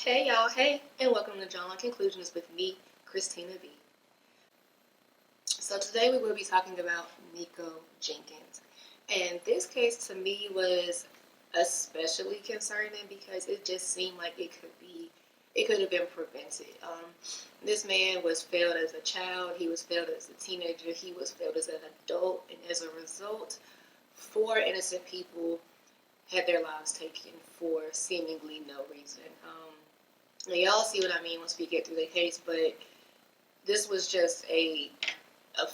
Hey y'all, hey, and welcome to John Conclusions with me, Christina B. So today we will be talking about Nikko Jenkins. And this case to me was especially concerning because it just seemed like it could have been prevented. This man was failed as a child, he was failed as a teenager, he was failed as an adult, and as a result, four innocent people had their lives taken for seemingly no reason. Now y'all see what I mean once we get through the case, but this was just a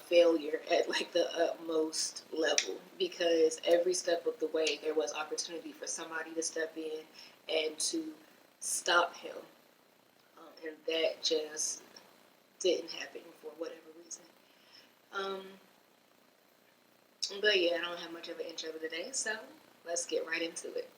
failure at like the utmost level because every step of the way there was opportunity for somebody to step in and to stop him, and that just didn't happen for whatever reason. Um, but yeah, I don't have much of an intro today, so let's get right into it.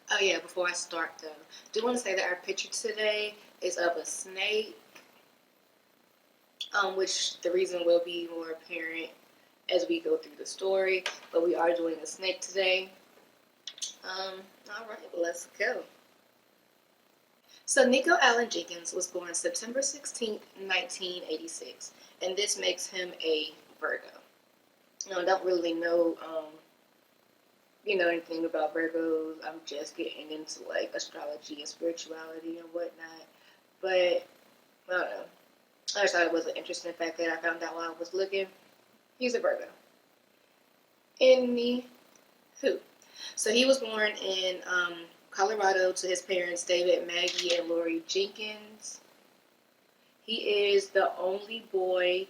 Oh yeah, before I start though, I do want to say that our picture today is of a snake, which the reason will be more apparent as we go through the story. But we are doing a snake today. All right, let's go. So Nikko Allen Jenkins was born September 16th, 1986, and this makes him a Virgo. I don't really know, anything about Virgos. I'm just getting into like astrology and spirituality and whatnot. But I don't know. I just thought it was an interesting fact that I found out while I was looking. He's a Virgo. Anywho, so he was born in Colorado to his parents David, Maggie, and Lori Jenkins. He is the only boy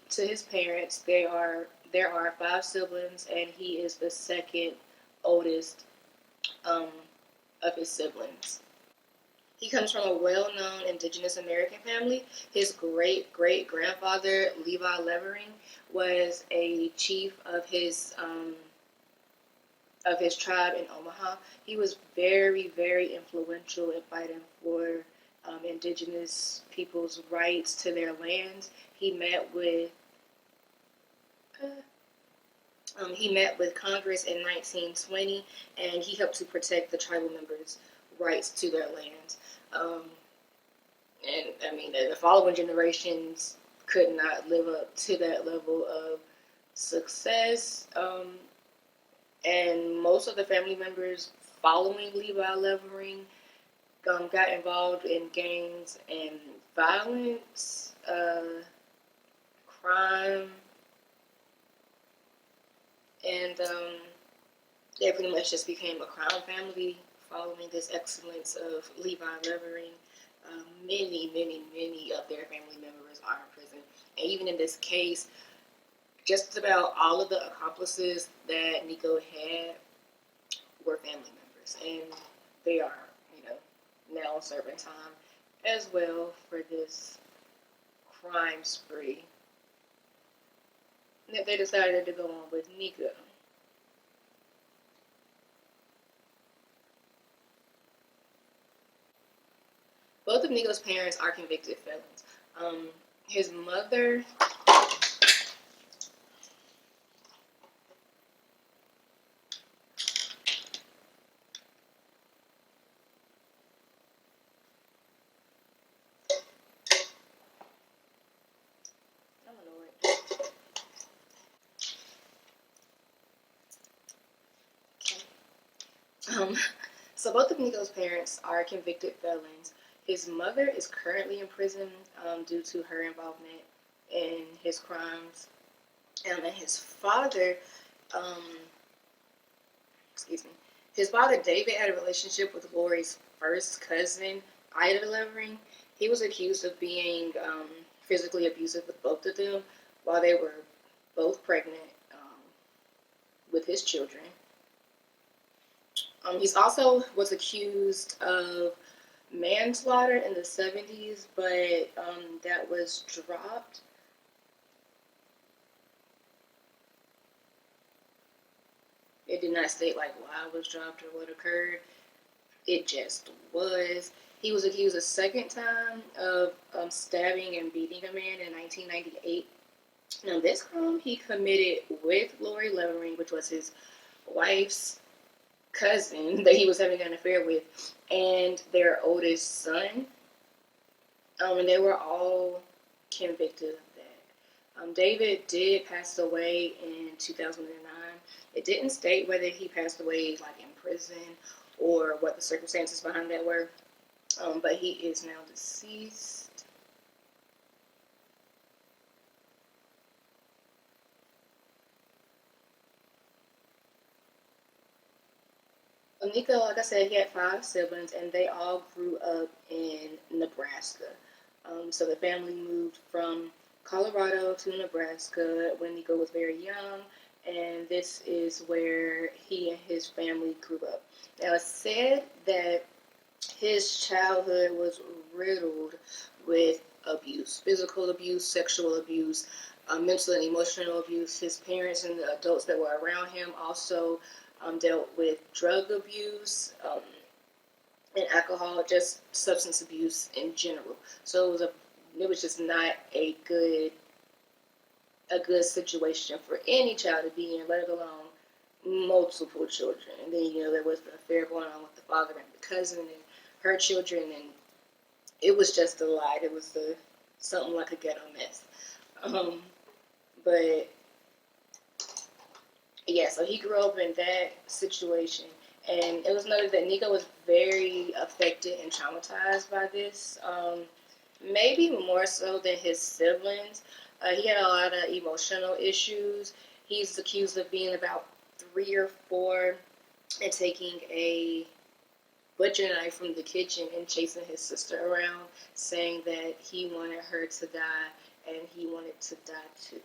to his parents. There are five siblings, and he is the second oldest um, of his siblings. He comes from a well-known Indigenous American family. His great-great-grandfather, Levi Levering, was a chief of his tribe in Omaha. He was very, very influential in fighting for Indigenous people's rights to their lands. He met with Congress in 1920, and he helped to protect the tribal members' rights to their lands. Um, and I mean, the following generations could not live up to that level of success. And most of the family members following Levi Levering got involved in gangs and violence, crime, and they pretty much just became a crime family following this excellence of Levi Levering. Many of their family members are in prison. And even in this case, just about all of the accomplices that Nikko had were family members. And they are, now serving time as well for this crime spree that they decided to go on with Nikko. Both of Nikko's parents are convicted felons. His mother. So both of Nikko's parents are convicted felons. His mother is currently in prison due to her involvement in his crimes. And his father, um, excuse me, his father David had a relationship with Lori's first cousin, Ida Levering. He was accused of being physically abusive with both of them while they were both pregnant with his children. He's also was accused of manslaughter in the 70s, but that was dropped. It did not state like why it was dropped or what occurred. It just was. He was accused a second time of stabbing and beating a man in 1998. Now, this crime he committed with Lori Levering, which was his wife's cousin that he was having an affair with, and their oldest son. And they were all convicted of that. David did pass away in 2009. It didn't state whether he passed away like in prison or what the circumstances behind that were, but he is now deceased. Nikko, like I said, he had 5 siblings, and they all grew up in Nebraska. So the family moved from Colorado to Nebraska when Nikko was very young, and this is where he and his family grew up. Now, it's said that his childhood was riddled with abuse, physical abuse, sexual abuse, mental and emotional abuse. His parents and the adults that were around him also dealt with drug abuse and alcohol, just substance abuse in general. So it was just not a good situation for any child to be in, let alone multiple children. And then there was the affair going on with the father and the cousin and her children, and it was just a lot. It was something like a ghetto mess. But yeah, so he grew up in that situation, and it was noted that Nikko was very affected and traumatized by this, maybe more so than his siblings. He had a lot of emotional issues. He's accused of being about 3 or 4 and taking a butcher knife from the kitchen and chasing his sister around, saying that he wanted her to die and he wanted to die too.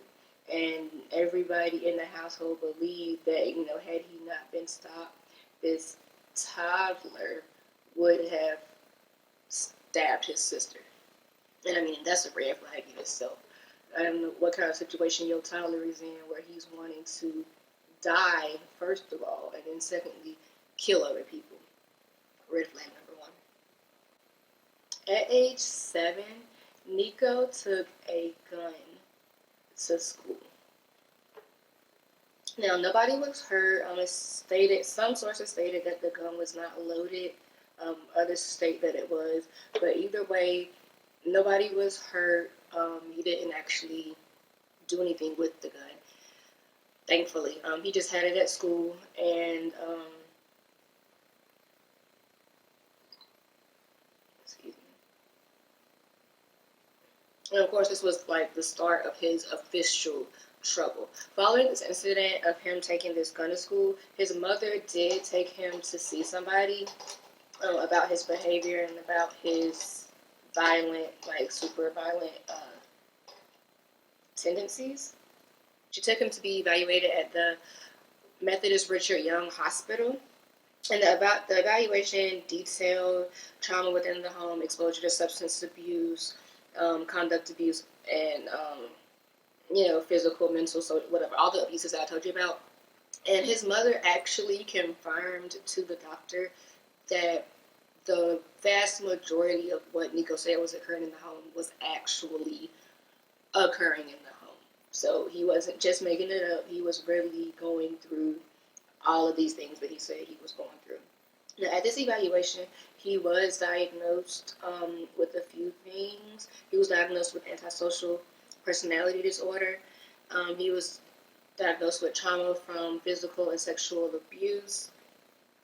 And everybody in the household believed that, had he not been stopped, this toddler would have stabbed his sister. And I mean, that's a red flag in itself. I don't know what kind of situation your toddler is in where he's wanting to die, first of all, and then secondly, kill other people. Red flag number 1. At age 7, Nikko took a gun to school. Now, nobody was hurt. Some sources stated that the gun was not loaded. Others state that it was. But either way, nobody was hurt. He didn't actually do anything with the gun, thankfully. He just had it at school, and excuse me. And of course, this was like the start of his official trouble. Following this incident of him taking this gun to school, his mother did take him to see somebody about his behavior and about his violent, like super violent tendencies. She took him to be evaluated at the Methodist Richard Young Hospital. And the evaluation detailed trauma within the home, exposure to substance abuse, conduct abuse, and physical, mental, so whatever, all the abuses that I told you about. And his mother actually confirmed to the doctor that the vast majority of what Nikko said was occurring in the home was actually occurring in the home. So he wasn't just making it up. He was really going through all of these things that he said he was going through. Now, at this evaluation, he was diagnosed with a few things. He was diagnosed with antisocial personality disorder. He was diagnosed with trauma from physical and sexual abuse.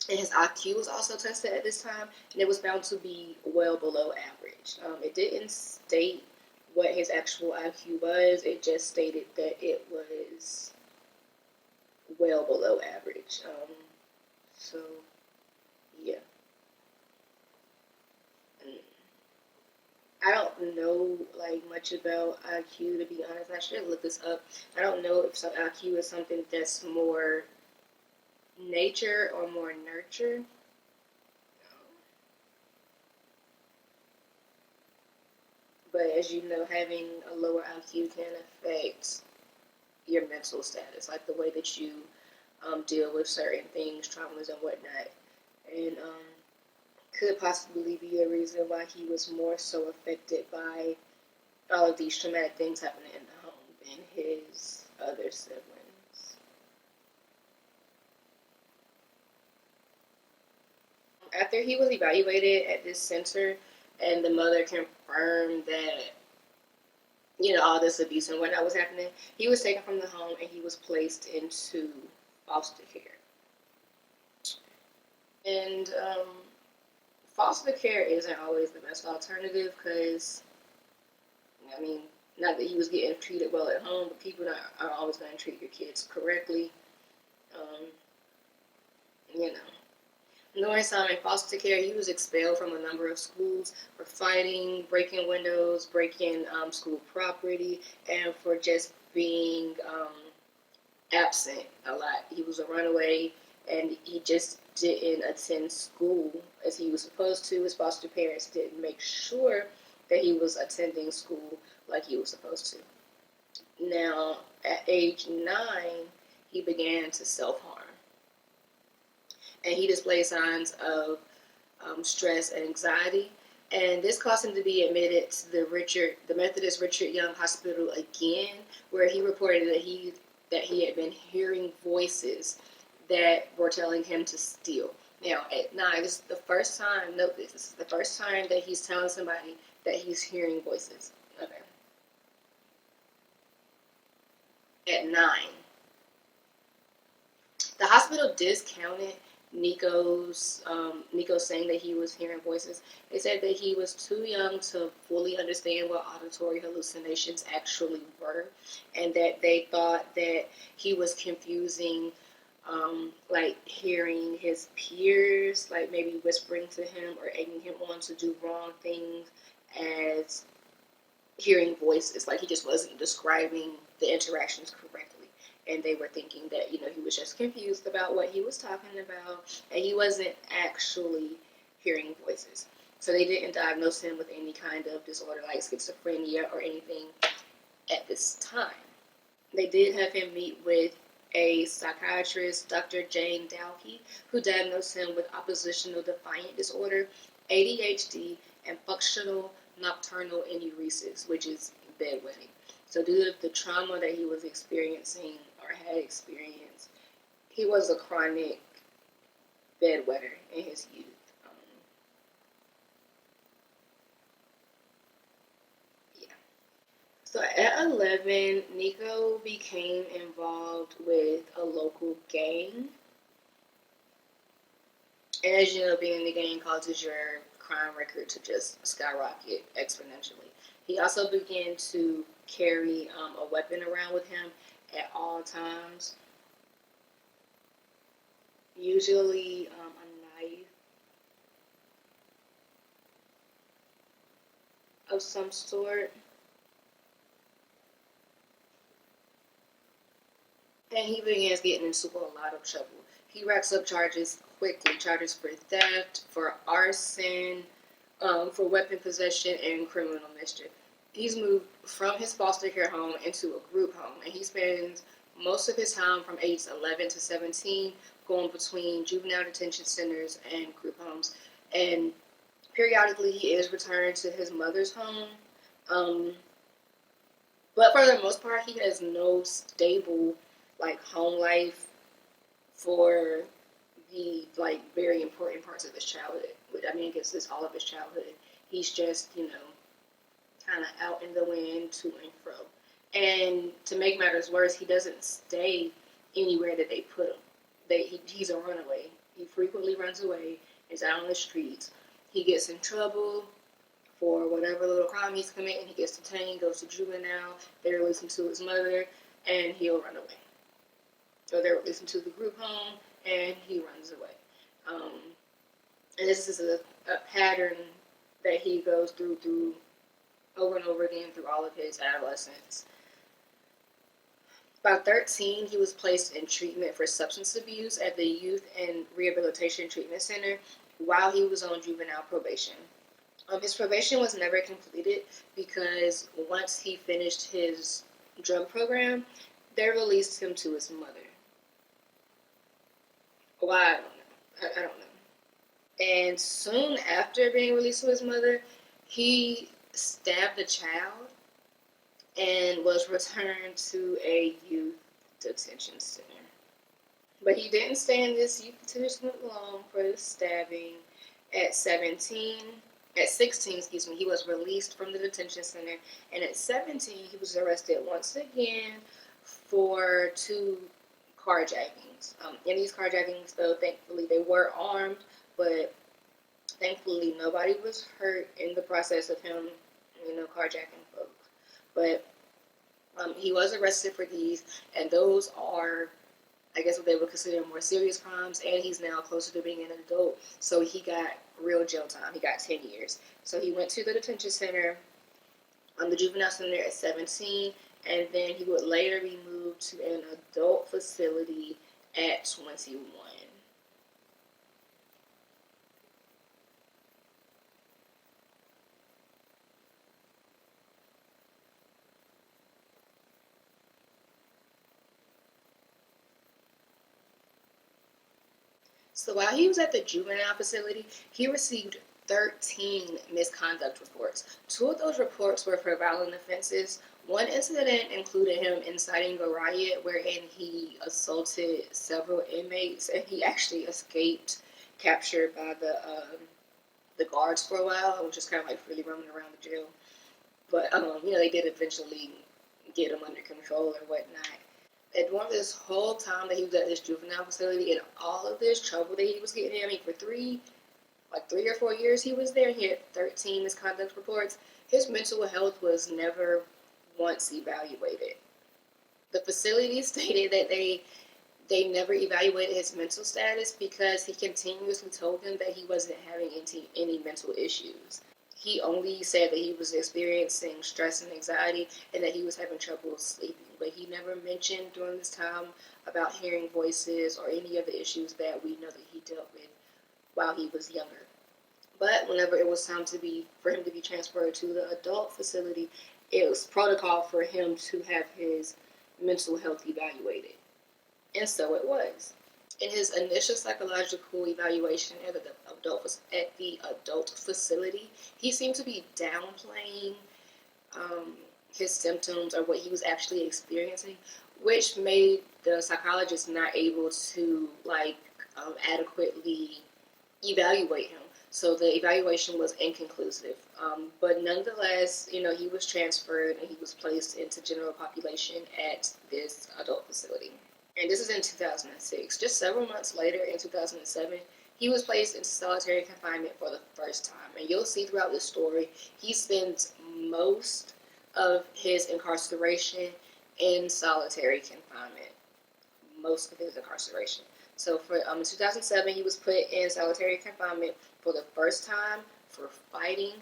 And his IQ was also tested at this time, and it was found to be well below average. It didn't state what his actual IQ was. It just stated that it was well below average. So, yeah. I don't know much about IQ, to be honest. I should look this up. I don't know if IQ is something that's more nature or more nurture. But as you know, having a lower IQ can affect your mental status, like the way that you deal with certain things, traumas and whatnot. And could possibly be a reason why he was more so affected by all of these traumatic things happening in the home than his other siblings. After he was evaluated at this center and the mother confirmed that, all this abuse and whatnot was happening, he was taken from the home and he was placed into foster care. And foster care isn't always the best alternative because, I mean, not that he was getting treated well at home, but people aren't always going to treat your kids correctly. Um, you know. During his time in foster care, he was expelled from a number of schools for fighting, breaking windows, breaking school property, and for just being absent a lot. He was a runaway, and he just didn't attend school as he was supposed to. His foster parents didn't make sure that he was attending school like he was supposed to. Now, at age 9, he began to self-harm. And he displayed signs of stress and anxiety. And this caused him to be admitted to the Methodist Richard Young Hospital again, where he reported that he had been hearing voices that were telling him to steal. Now, at 9, this is the first time, note this is the first time that he's telling somebody that he's hearing voices. Okay. At 9. The hospital discounted Nikko saying that he was hearing voices. They said that he was too young to fully understand what auditory hallucinations actually were, and that they thought that he was confusing like hearing his peers, like maybe whispering to him or egging him on to do wrong things, as hearing voices. Like he just wasn't describing the interactions correctly. And they were thinking that, he was just confused about what he was talking about, and he wasn't actually hearing voices. So they didn't diagnose him with any kind of disorder like schizophrenia or anything at this time. They did have him meet with a psychiatrist, Dr. Jane Dowkey, who diagnosed him with oppositional defiant disorder, ADHD, and functional nocturnal enuresis, which is bedwetting. So due to the trauma that he was experiencing or had experienced, he was a chronic bedwetter in his youth. Yeah. So at 11, Nikko became involved with a local gang. And as you know, being in the gang causes your crime record to just skyrocket exponentially. He also began to carry a weapon around with him at all times, usually a knife of some sort. And he begins getting into a lot of trouble. He racks up charges quickly, charges for theft, for arson, for weapon possession, and criminal mischief. He's moved from his foster care home into a group home, and he spends most of his time from age 11 to 17 going between juvenile detention centers and group homes. And periodically he is returned to his mother's home. But for the most part, he has no stable home life for the very important parts of his childhood. I mean, I guess it's all of his childhood. He's just, kind of out in the wind to and fro. And to make matters worse, he doesn't stay anywhere that they put him. He's a runaway. He frequently runs away, is out on the streets. He gets in trouble for whatever little crime he's committing. He gets detained, goes to juvenile. They release him to his mother, and he'll run away. So they release him to the group home, and he runs away. And this is a pattern that he goes through over and over again through all of his adolescence. By 13, he was placed in treatment for substance abuse at the Youth and Rehabilitation Treatment Center while he was on juvenile probation. His probation was never completed because once he finished his drug program, they released him to his mother. Why? I don't know. And soon after being released to his mother, he stabbed a child and was returned to a youth detention center. But he didn't stay in this youth detention long for the stabbing. At 17, at 16, he was released from the detention center, and at 17, he was arrested once again for two carjackings. In these carjackings, though, thankfully they were armed, but thankfully nobody was hurt in the process of him, carjacking folks. But he was arrested for these, and those are, I guess, what they would consider more serious crimes, and he's now closer to being an adult, so he got real jail time. He got 10 years. So he went to the detention center, the juvenile center at 17, and then he would later be moved to an adult facility at 21. So while he was at the juvenile facility, he received 13 misconduct reports. Two of those reports were for violent offenses. One incident included him inciting a riot wherein he assaulted several inmates, and he actually escaped capture by the guards for a while, and was just kind of like freely roaming around the jail. But they did eventually get him under control and whatnot. And during this whole time that he was at this juvenile facility and all of this trouble that he was getting in, for 3 or 4 years he was there, he had 13 misconduct reports. His mental health was never once evaluated. The facility stated that they never evaluated his mental status because he continuously told them that he wasn't having any mental issues. He only said that he was experiencing stress and anxiety and that he was having trouble sleeping. But he never mentioned during this time about hearing voices or any of the issues that we know that he dealt with while he was younger. But whenever it was time for him to be transferred to the adult facility, it was protocol for him to have his mental health evaluated. And so it was. In his initial psychological evaluation at the adult facility, he seemed to be downplaying his symptoms or what he was actually experiencing, which made the psychologist not able to adequately evaluate him. So the evaluation was inconclusive. But nonetheless, he was transferred and he was placed into general population at this adult facility. And this is in 2006. Just several months later, in 2007, he was placed into solitary confinement for the first time. And you'll see throughout this story, he spends most of his incarceration in solitary confinement. Most of his incarceration. So for in 2007, he was put in solitary confinement for the first time for fighting.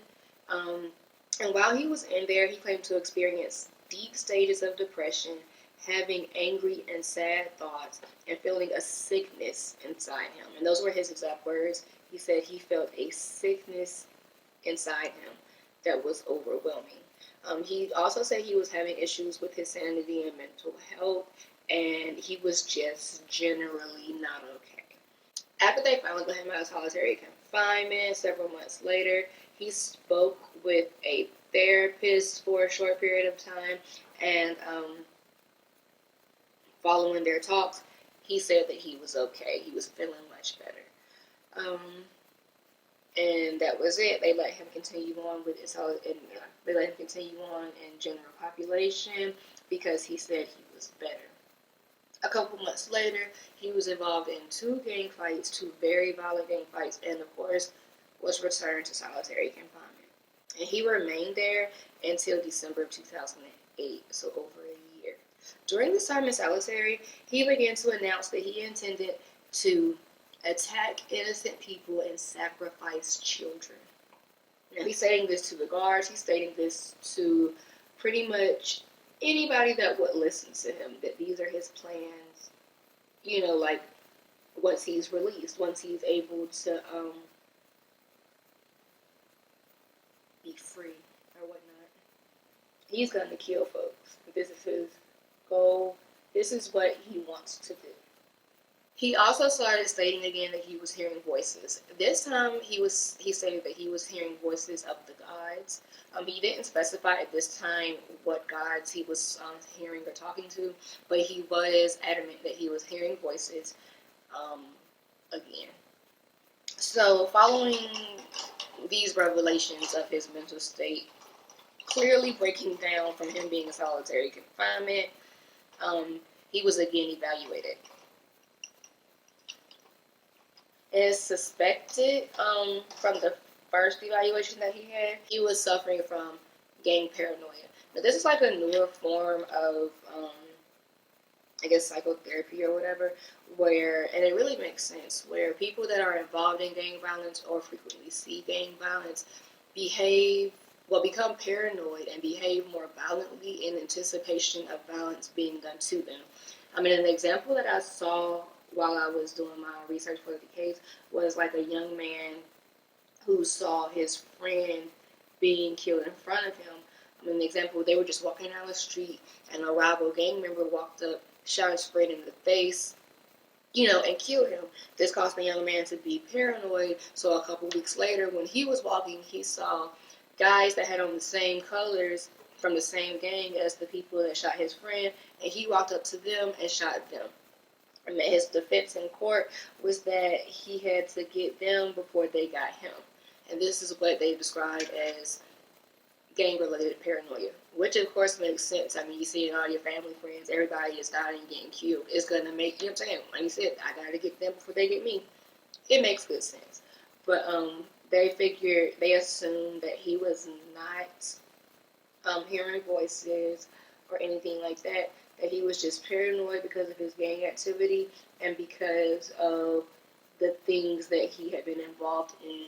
And while he was in there, he claimed to experience deep stages of depression, having angry and sad thoughts, and feeling a sickness inside him. And those were his exact words. He said he felt a sickness inside him that was overwhelming. He also said he was having issues with his sanity and mental health, and he was just generally not okay. After they finally got him out of solitary confinement, several months later, he spoke with a therapist for a short period of time, and following their talks, he said that he was okay. He was feeling much better. And that was it. They let him continue on with they let him continue on in general population because he said he was better. A couple months later, he was involved in two very violent gang fights, and of course, was returned to solitary confinement. And he remained there until December of 2008, so over a year. During this time in solitary, he began to announce that he intended to attack innocent people and sacrifice children. Now, he's stating this to the guards. He's stating this to pretty much anybody that would listen to him, that these are his plans, once he's released, once he's able to be free or whatnot. He's going to kill folks. This is his goal. This is what he wants to do. He also started stating again that he was hearing voices. This time, he stated that he was hearing voices of the gods. He didn't specify at this time what gods he was hearing or talking to, but he was adamant that he was hearing voices again. So, following these revelations of his mental state, clearly breaking down from him being in solitary confinement, he was again evaluated. As suspected from the first evaluation that he was suffering from gang paranoia. Now, this is like a newer form of, I guess, psychotherapy or whatever, and it really makes sense, where people that are involved in gang violence or frequently see gang violence become paranoid and behave more violently in anticipation of violence being done to them. I mean, an example that I saw while I was doing my research for the case was like a young man who saw his friend being killed in front of him. I mean, an example, they were just walking down the street and a rival gang member walked up, shot and sprayed him in the face, and killed him. This caused the young man to be paranoid. So a couple weeks later, when he was walking, he saw guys that had on the same colors from the same gang as the people that shot his friend, and he walked up to them and shot them. And his defense in court was that he had to get them before they got him. And this is what they described as gang-related paranoia, which of course makes sense. I mean, you see it in all your family, friends, everybody is dying and getting killed. It's going to make, you know what I'm saying? Like you said, I got to get them before they get me. It makes good sense. But they assumed that he was not hearing voices or anything like that, that he was just paranoid because of his gang activity and because of the things that he had been involved in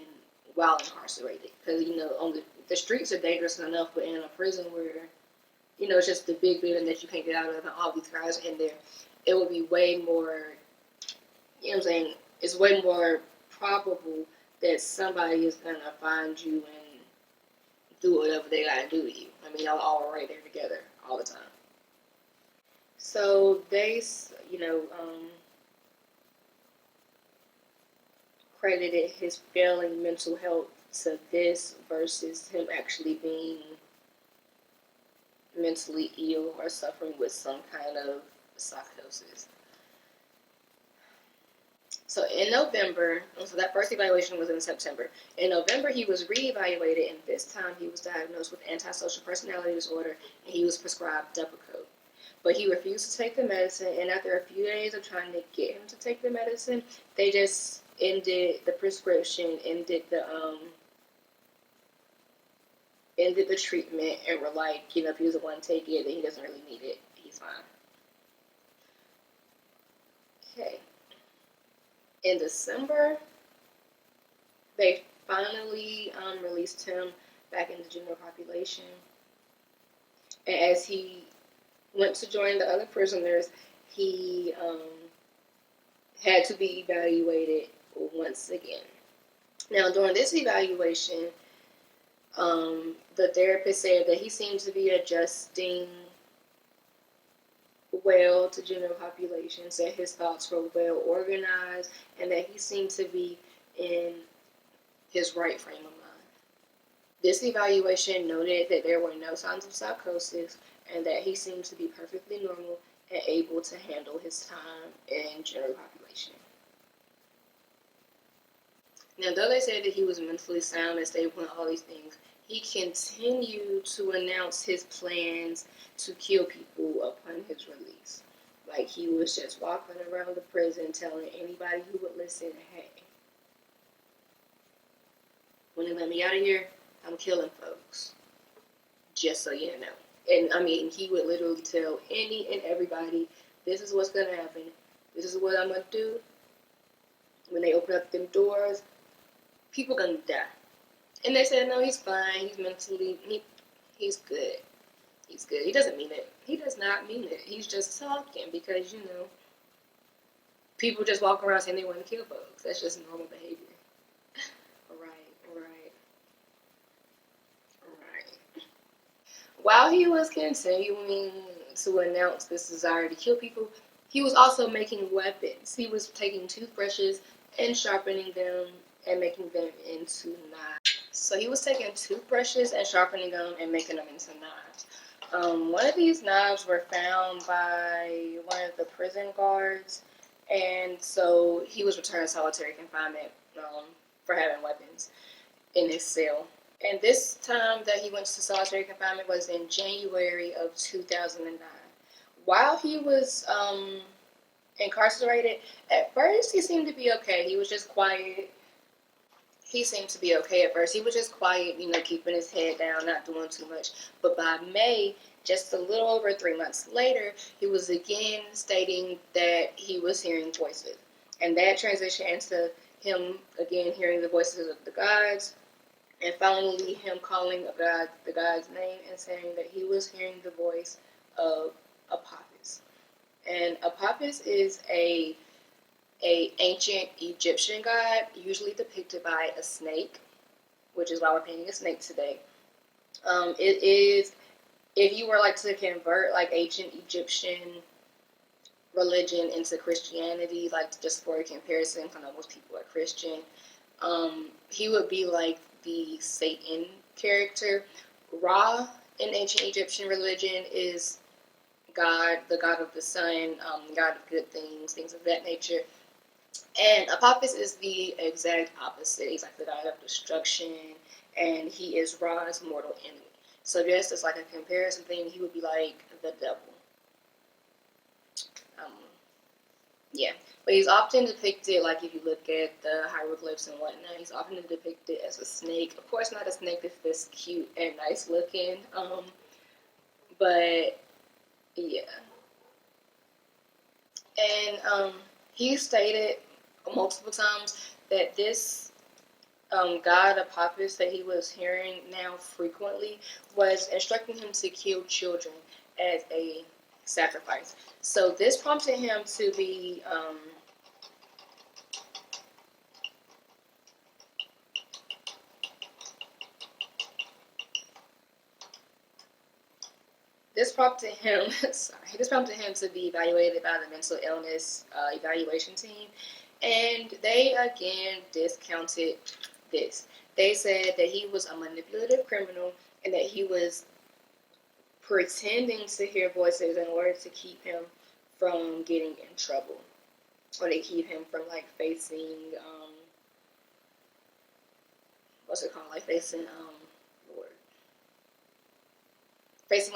while incarcerated. Because, on the streets are dangerous enough, but in a prison where, it's just the big building that you can't get out of and all these guys are in there, it would be way more, you know what I'm saying, it's way more probable that somebody is going to find you and do whatever they got to do to you. I mean, y'all all right there together all the time. So they, credited his failing mental health to this versus him actually being mentally ill or suffering with some kind of psychosis. So in November, so that first evaluation was in September. In November, he was reevaluated, and this time he was diagnosed with antisocial personality disorder, and he was prescribed Depakote. But he refused to take the medicine, and after a few days of trying to get him to take the medicine, they just ended the prescription, ended the treatment, and were like, if he doesn't want to take it, then he doesn't really need it. He's fine. Okay. In December, they finally released him back in the general population. And as he went to join the other prisoners, he had to be evaluated once again. Now, during this evaluation, the therapist said that he seemed to be adjusting well to general population, said his thoughts were well organized, and that he seemed to be in his right frame of mind. This evaluation noted that there were no signs of psychosis and that he seemed to be perfectly normal and able to handle his time in general population. Now, though they said that he was mentally sound and stable and all these things, he continued to announce his plans to kill people upon his release. Like, he was just walking around the prison telling anybody who would listen, hey, when they let me out of here, I'm killing folks. Just so you know. And, I mean, he would literally tell any and everybody, this is what's going to happen. This is what I'm going to do. When they open up them doors, people going to die. And they said, no, he's fine. He's mentally, he's good. He's good. He doesn't mean it. He does not mean it. He's just talking because, people just walk around saying they want to kill folks. That's just normal behavior. Right. While he was continuing to announce this desire to kill people, He was also making weapons. He was taking toothbrushes and sharpening them and making them into knives. So he was taking toothbrushes and sharpening them and making them into knives. One of these knives were found by one of the prison guards, and so he was returned solitary confinement for having weapons in his cell. And this time that he went to solitary confinement was in January of 2009. While he was incarcerated, at first he seemed to be okay. He was just quiet. He seemed to be okay at first. He was just quiet, keeping his head down, not doing too much. But by May, just a little over 3 months later, he was again stating that he was hearing voices. And that transitioned into him again hearing the voices of the gods, and finally him calling the god's name and saying that he was hearing the voice of Apophis. And Apophis is a ancient Egyptian god, usually depicted by a snake, which is why we're painting a snake today. It is, if you were to convert ancient Egyptian religion into Christianity, just for a comparison, because I know most people are Christian, he would be like the Satan character. Ra in ancient Egyptian religion is God, the god of the sun, god of good things, things of that nature. And Apophis is the exact opposite. He's the god of destruction, and he is Ra's mortal enemy. So just as a comparison thing, he would be like the devil. Yeah, but he's often depicted, if you look at the hieroglyphs and whatnot, he's often depicted as a snake. Of course, not a snake that's this cute and nice looking, but yeah. And he stated multiple times that this god Apophis that he was hearing now frequently was instructing him to kill children as a sacrifice. So this prompted him to be this prompted him to be evaluated by the mental illness evaluation team, and they again discounted this. They said that he was a manipulative criminal and that he was pretending to hear voices in order to keep him from getting in trouble, or to keep him from facing what's it called, facing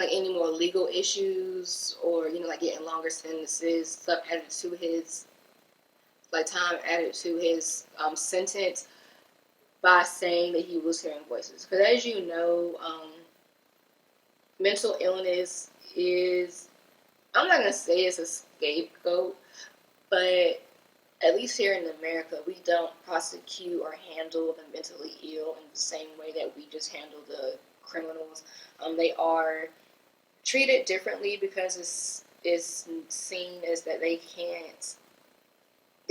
any more legal issues, or getting longer sentences, stuff added to his time added to his sentence, by saying that he was hearing voices. Because as you know, mental illness is, I'm not gonna say it's a scapegoat, but at least here in America, we don't prosecute or handle the mentally ill in the same way that we just handle the criminals. They are treated differently because it's seen as that they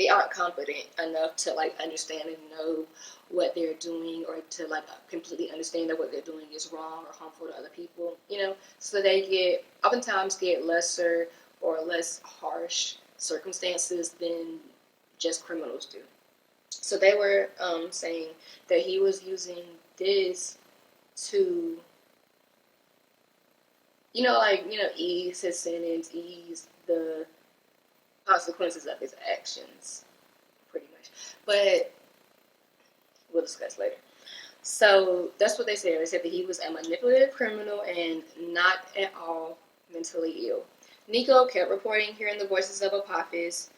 aren't competent enough to understand and know what they're doing, or to completely understand that what they're doing is wrong or harmful to other people. So they oftentimes get lesser or less harsh circumstances than just criminals do. So they were saying that he was using this to, ease his sentence, ease the consequences of his actions, pretty much. But we'll discuss later. So that's what they said. They said that he was a manipulative criminal and not at all mentally ill. Nikko kept reporting hearing the voices of Apophis.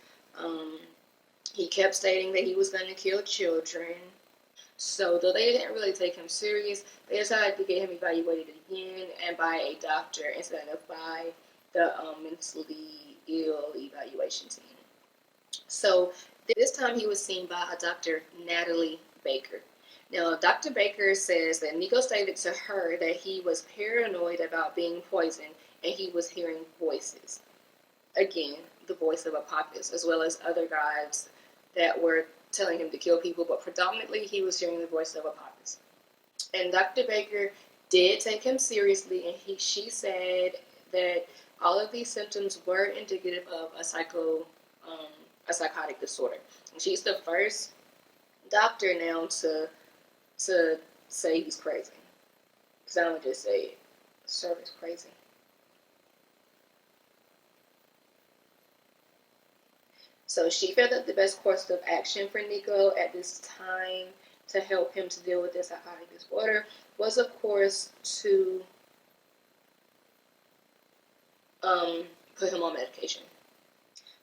He kept stating that he was going to kill children. So though they didn't really take him serious, they decided to get him evaluated again, and by a doctor instead of by the mentally ill evaluation team. So this time he was seen by a Dr. Natalie Baker. Now, Dr. Baker says that Nikko stated to her that he was paranoid about being poisoned and he was hearing voices. Again, the voice of Apophis, as well as other gods that were telling him to kill people, but predominantly he was hearing the voice of Apophis. And Dr. Baker did take him seriously, and she said that all of these symptoms were indicative of a psychotic disorder. And she's the first doctor now to say he's crazy. Because I would just say, sir is crazy. So she felt that the best course of action for Nikko at this time to help him to deal with this psychotic disorder was, of course, to put him on medication.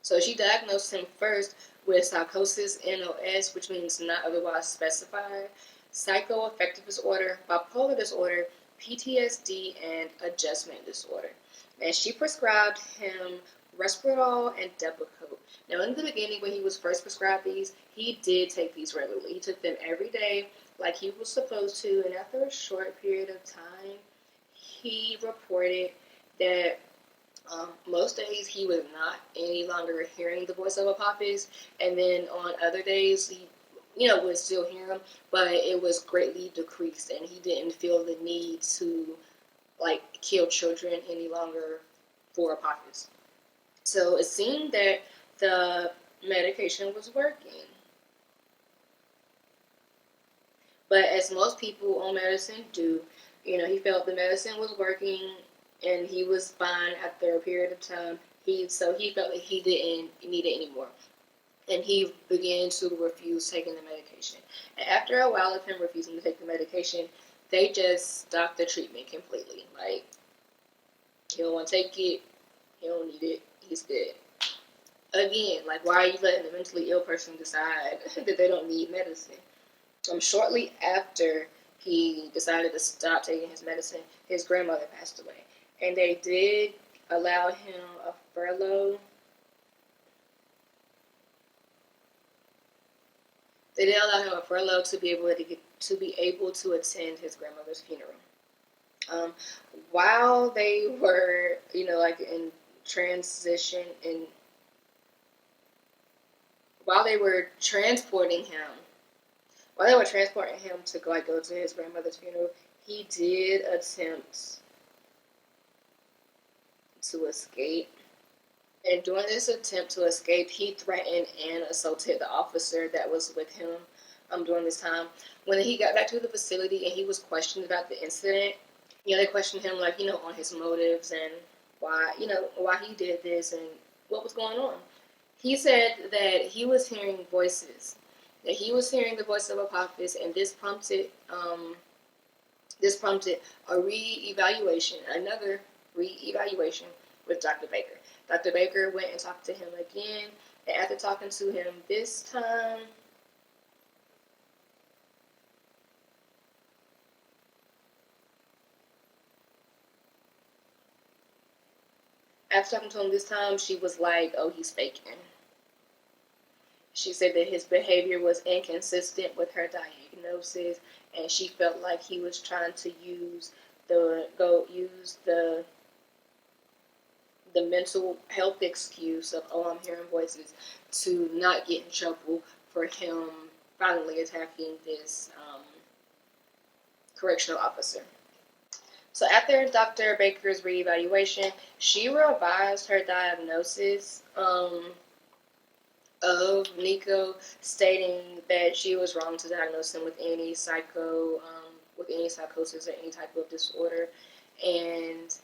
So she diagnosed him first with psychosis NOS, which means not otherwise specified, psychoaffective disorder, bipolar disorder, PTSD, and adjustment disorder. And she prescribed him Respirol and Depakote. Now, in the beginning, when he was first prescribed these, he did take these regularly. He took them every day like he was supposed to, and after a short period of time, he reported that most days he was not any longer hearing the voice of Apophis, and then on other days he, would still hear him, but it was greatly decreased, and he didn't feel the need to kill children any longer for Apophis. So it seemed that the medication was working. But as most people on medicine do, he felt the medicine was working and he was fine after a period of time. He felt that he didn't need it anymore. And he began to refuse taking the medication. And after a while of him refusing to take the medication, they just stopped the treatment completely. Like, he don't want to take it, he don't need it, he's good. Again, why are you letting a mentally ill person decide that they don't need medicine? Shortly after he decided to stop taking his medicine, his grandmother passed away. And they did allow him a furlough. They did allow him a furlough to be able to attend his grandmother's funeral. While they were, in transition, and while they were transporting him to go to his grandmother's funeral, he did attempt to escape. And during this attempt to escape, he threatened and assaulted the officer that was with him during this time. When he got back to the facility and he was questioned about the incident, they questioned him on his motives and why he did this and what was going on. He said that he was hearing voices, that he was hearing the voice of Apophis, and this prompted another re-evaluation with Dr. Baker. Dr. Baker went and talked to him again, and after talking to him this time, she was like, oh, he's faking. She said that his behavior was inconsistent with her diagnosis, and she felt like he was trying to use the mental health excuse of, oh, I'm hearing voices, to not get in trouble for him finally attacking this correctional officer. So after Dr. Baker's reevaluation, she revised her diagnosis of Nikko, stating that she was wrong to diagnose him with any psychosis or any type of disorder, and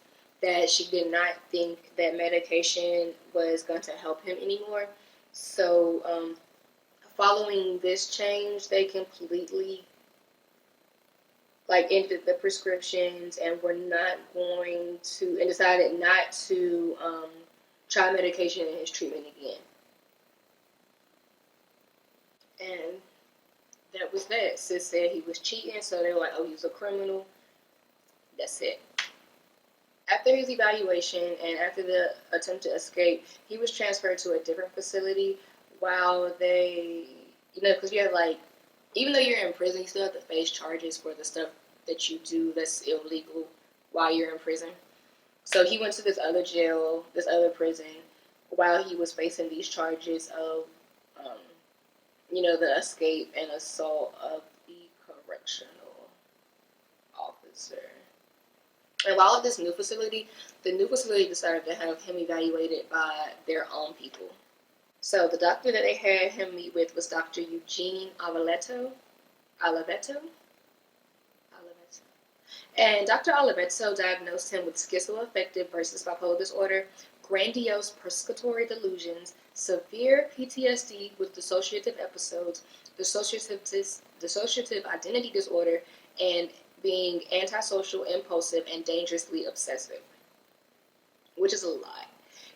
that she did not think that medication was going to help him anymore. So, following this change, they completely ended the prescriptions and decided not to try medication in his treatment again. And that was that. Sis said he was cheating, so they were like, oh, he's a criminal. That's it. After his evaluation and after the attempt to escape, he was transferred to a different facility while they, because you have even though you're in prison, you still have to face charges for the stuff that you do that's illegal while you're in prison. So he went to this other prison, while he was facing these charges of, the escape and assault of the correctional officer. And while at this new facility, the new facility decided to have him evaluated by their own people. So the doctor that they had him meet with was Dr. Eugene Oliveto. And Dr. Oliveto diagnosed him with schizoaffective versus bipolar disorder, grandiose persecutory delusions, severe PTSD with dissociative episodes, dissociative identity disorder, and being antisocial, impulsive, and dangerously obsessive, which is a lot.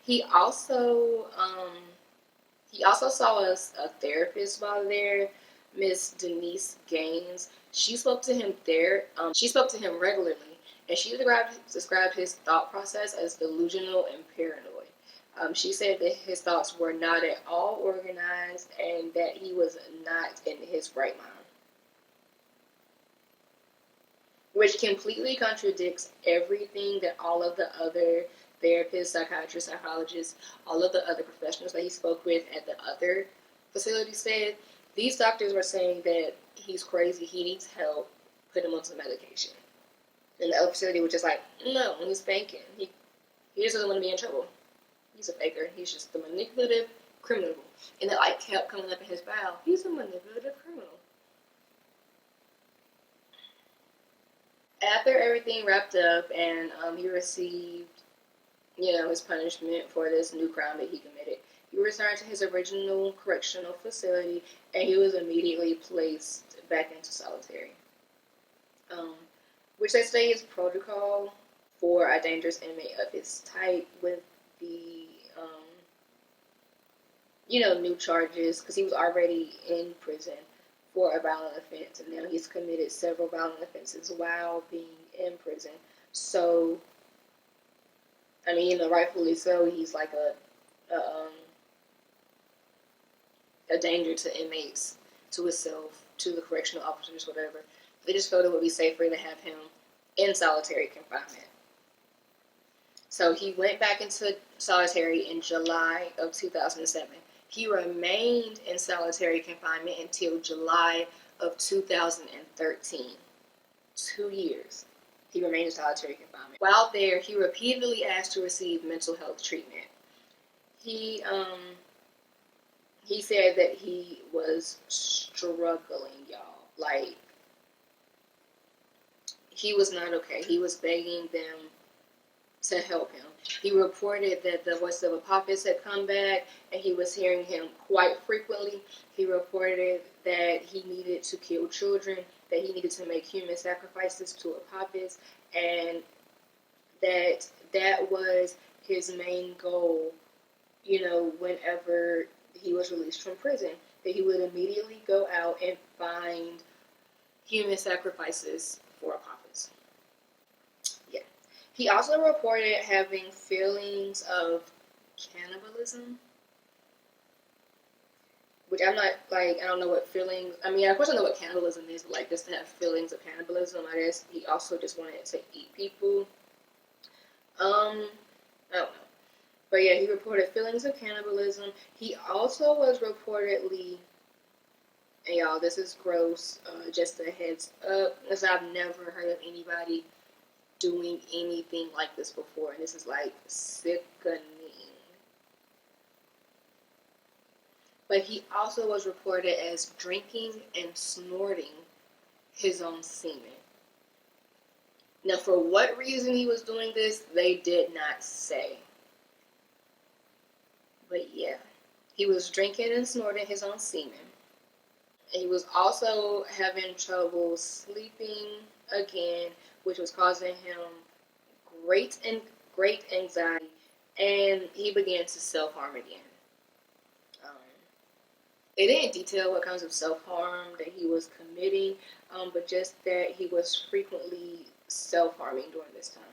He also saw a therapist while there, Miss Denise Gaines. She spoke to him there. She spoke to him regularly, and she described his thought process as delusional and paranoid. She said that his thoughts were not at all organized and that he was not in his right mind, which completely contradicts everything that all of the other therapists, psychiatrists, psychologists, all of the other professionals that he spoke with at the other facility said. These doctors were saying that he's crazy, he needs help, put him on some medication. And the other facility was just like, no, he's faking. He just doesn't want to be in trouble. He's a faker. He's just the manipulative criminal. And it like kept coming up in his bio. He's a manipulative criminal. After everything wrapped up and he received, his punishment for this new crime that he committed, he returned to his original correctional facility and he was immediately placed back into solitary, which they say is protocol for a dangerous inmate of his type with the, new charges, because he was already in prison for a violent offense, and now he's committed several violent offenses while being in prison. So, I mean, rightfully so, he's like a danger to inmates, to himself, to the correctional officers, whatever. They just felt it would be safer to have him in solitary confinement. So he went back into solitary in July of 2007. He remained in solitary confinement until July of 2013. 2 years. He remained in solitary confinement. While there, he repeatedly asked to receive mental health treatment. He said that he was struggling, y'all. Like, he was not okay. He was begging them to help him. He reported that the voice of Apophis had come back and he was hearing him quite frequently. He reported that he needed to kill children, that he needed to make human sacrifices to Apophis, and that was his main goal, whenever he was released from prison, that he would immediately go out and find human sacrifices for Apophis. Yeah. He also reported having feelings of cannibalism, which I'm not, I don't know what feelings, of course I know what cannibalism is, but just to have feelings of cannibalism, I guess he also just wanted to eat people. I don't know. But yeah, he reported feelings of cannibalism. He also was reportedly, and y'all, this is gross, just a heads up, because I've never heard of anybody doing anything like this before, and this is sickening. But he also was reported as drinking and snorting his own semen. Now, for what reason he was doing this, they did not say. But yeah, he was drinking and snorting his own semen. And he was also having trouble sleeping again, which was causing him great anxiety, and he began to self-harm again. They didn't detail what kinds of self-harm that he was committing, but just that he was frequently self-harming during this time.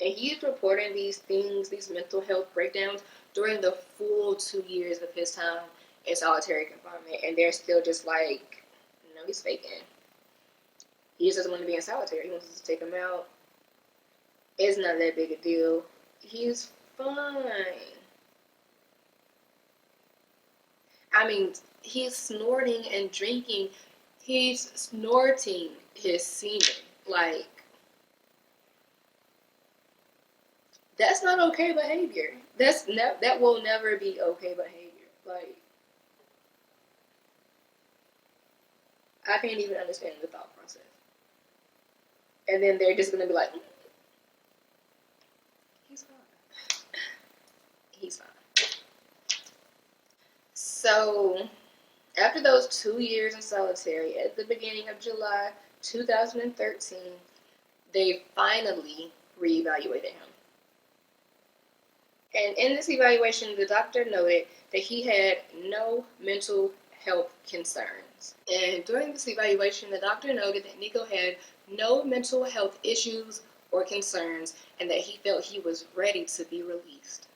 And he's reporting these things, these mental health breakdowns, during the full 2 years of his time in solitary confinement, and they're still just no, he's faking. He just doesn't want to be in solitary. He wants us to take him out. It's not that big a deal. He's fine. He's snorting and drinking. He's snorting his semen. That's not okay behavior. That will never be okay behavior. Like, I can't even understand the thought process. And then they're just gonna be like, he's fine. He's fine. So after those 2 years in solitary, at the beginning of July 2013, they finally reevaluated him. And in this evaluation, the doctor noted that he had no mental health concerns. And during this evaluation, the doctor noted that Nikko had no mental health issues or concerns and that he felt he was ready to be released.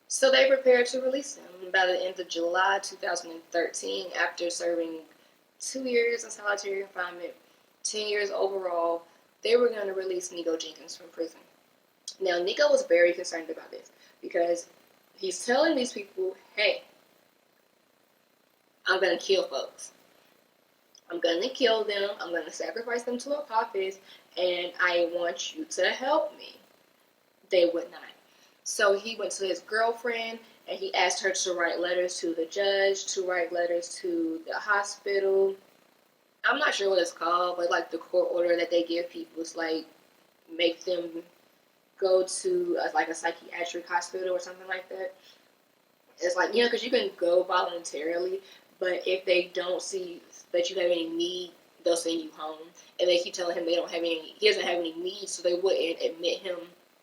So they prepared to release him by the end of July 2013 after serving 2 years in solitary confinement, 10 years overall. They were going to release Nikko Jenkins from prison. Now, Nikko was very concerned about this because he's telling these people, hey, I'm going to kill folks. I'm going to kill them. I'm going to sacrifice them to a Apophis, and I want you to help me. They would not. So he went to his girlfriend, and he asked her to write letters to the judge, to write letters to the hospital. I'm not sure what it's called, but like the court order that they give people is like make them go to like a psychiatric hospital or something like that. It's like, because you can go voluntarily, but if they don't see that you have any need, they'll send you home. And they keep telling him he doesn't have any needs, so they wouldn't admit him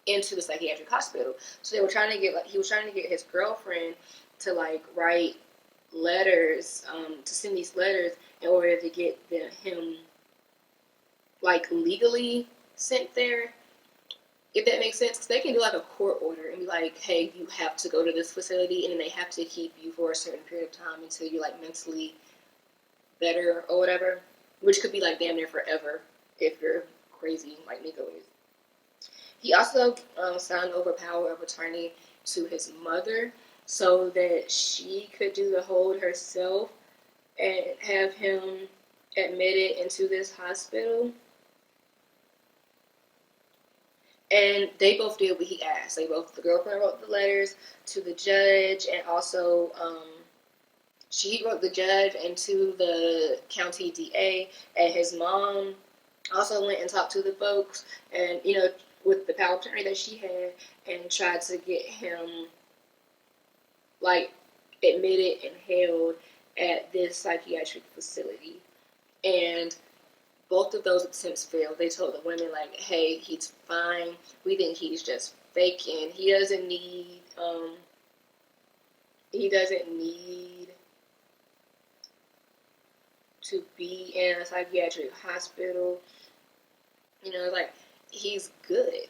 into the psychiatric hospital. So he was trying to get his girlfriend to like write letters, to send these letters in order to get him like legally sent there. If that makes sense, because they can do like a court order and be like, hey, you have to go to this facility, and then they have to keep you for a certain period of time until you're like mentally better or whatever, which could be like damn near forever if you're crazy like Nikko is. He also signed over power of attorney to his mother so that she could do the hold herself and have him admitted into this hospital. And they both did what he asked. The girlfriend wrote the letters to the judge, and also she wrote the judge and to the county DA. And his mom also went and talked to the folks, and with the power of attorney that she had, and tried to get him like admitted and held at this psychiatric facility. And both of those attempts failed. They told the women like, hey, he's fine. We think he's just faking. He doesn't need to be in a psychiatric hospital. Like, he's good.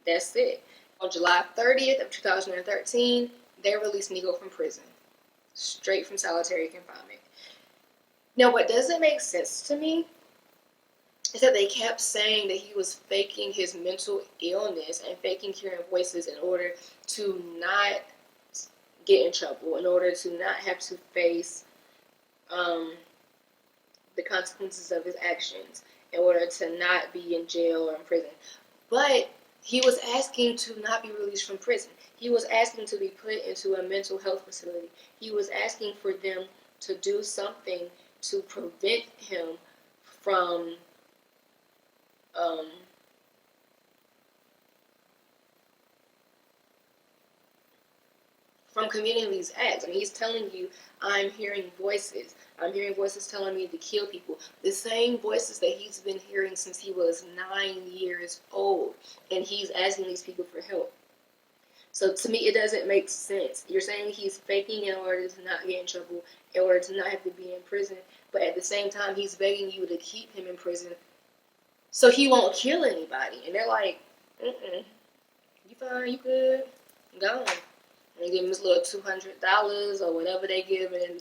That's it. On July 30th of 2013, they released Nikko from prison, straight from solitary confinement. Now, what doesn't make sense to me is that they kept saying that he was faking his mental illness and faking hearing voices in order to not get in trouble, in order to not have to face the consequences of his actions, in order to not be in jail or in prison. But he was asking to not be released from prison. He was asking to be put into a mental health facility. He was asking for them to do something to prevent him from committing these acts. I mean, he's telling you, I'm hearing voices. I'm hearing voices telling me to kill people. The same voices that he's been hearing since he was 9 years old. And he's asking these people for help. So to me, it doesn't make sense. You're saying he's faking in order to not get in trouble, in order to not have to be in prison. But at the same time, he's begging you to keep him in prison so he won't kill anybody. And they're like, you fine, you good, go on. And give him this little $200 or whatever they give in,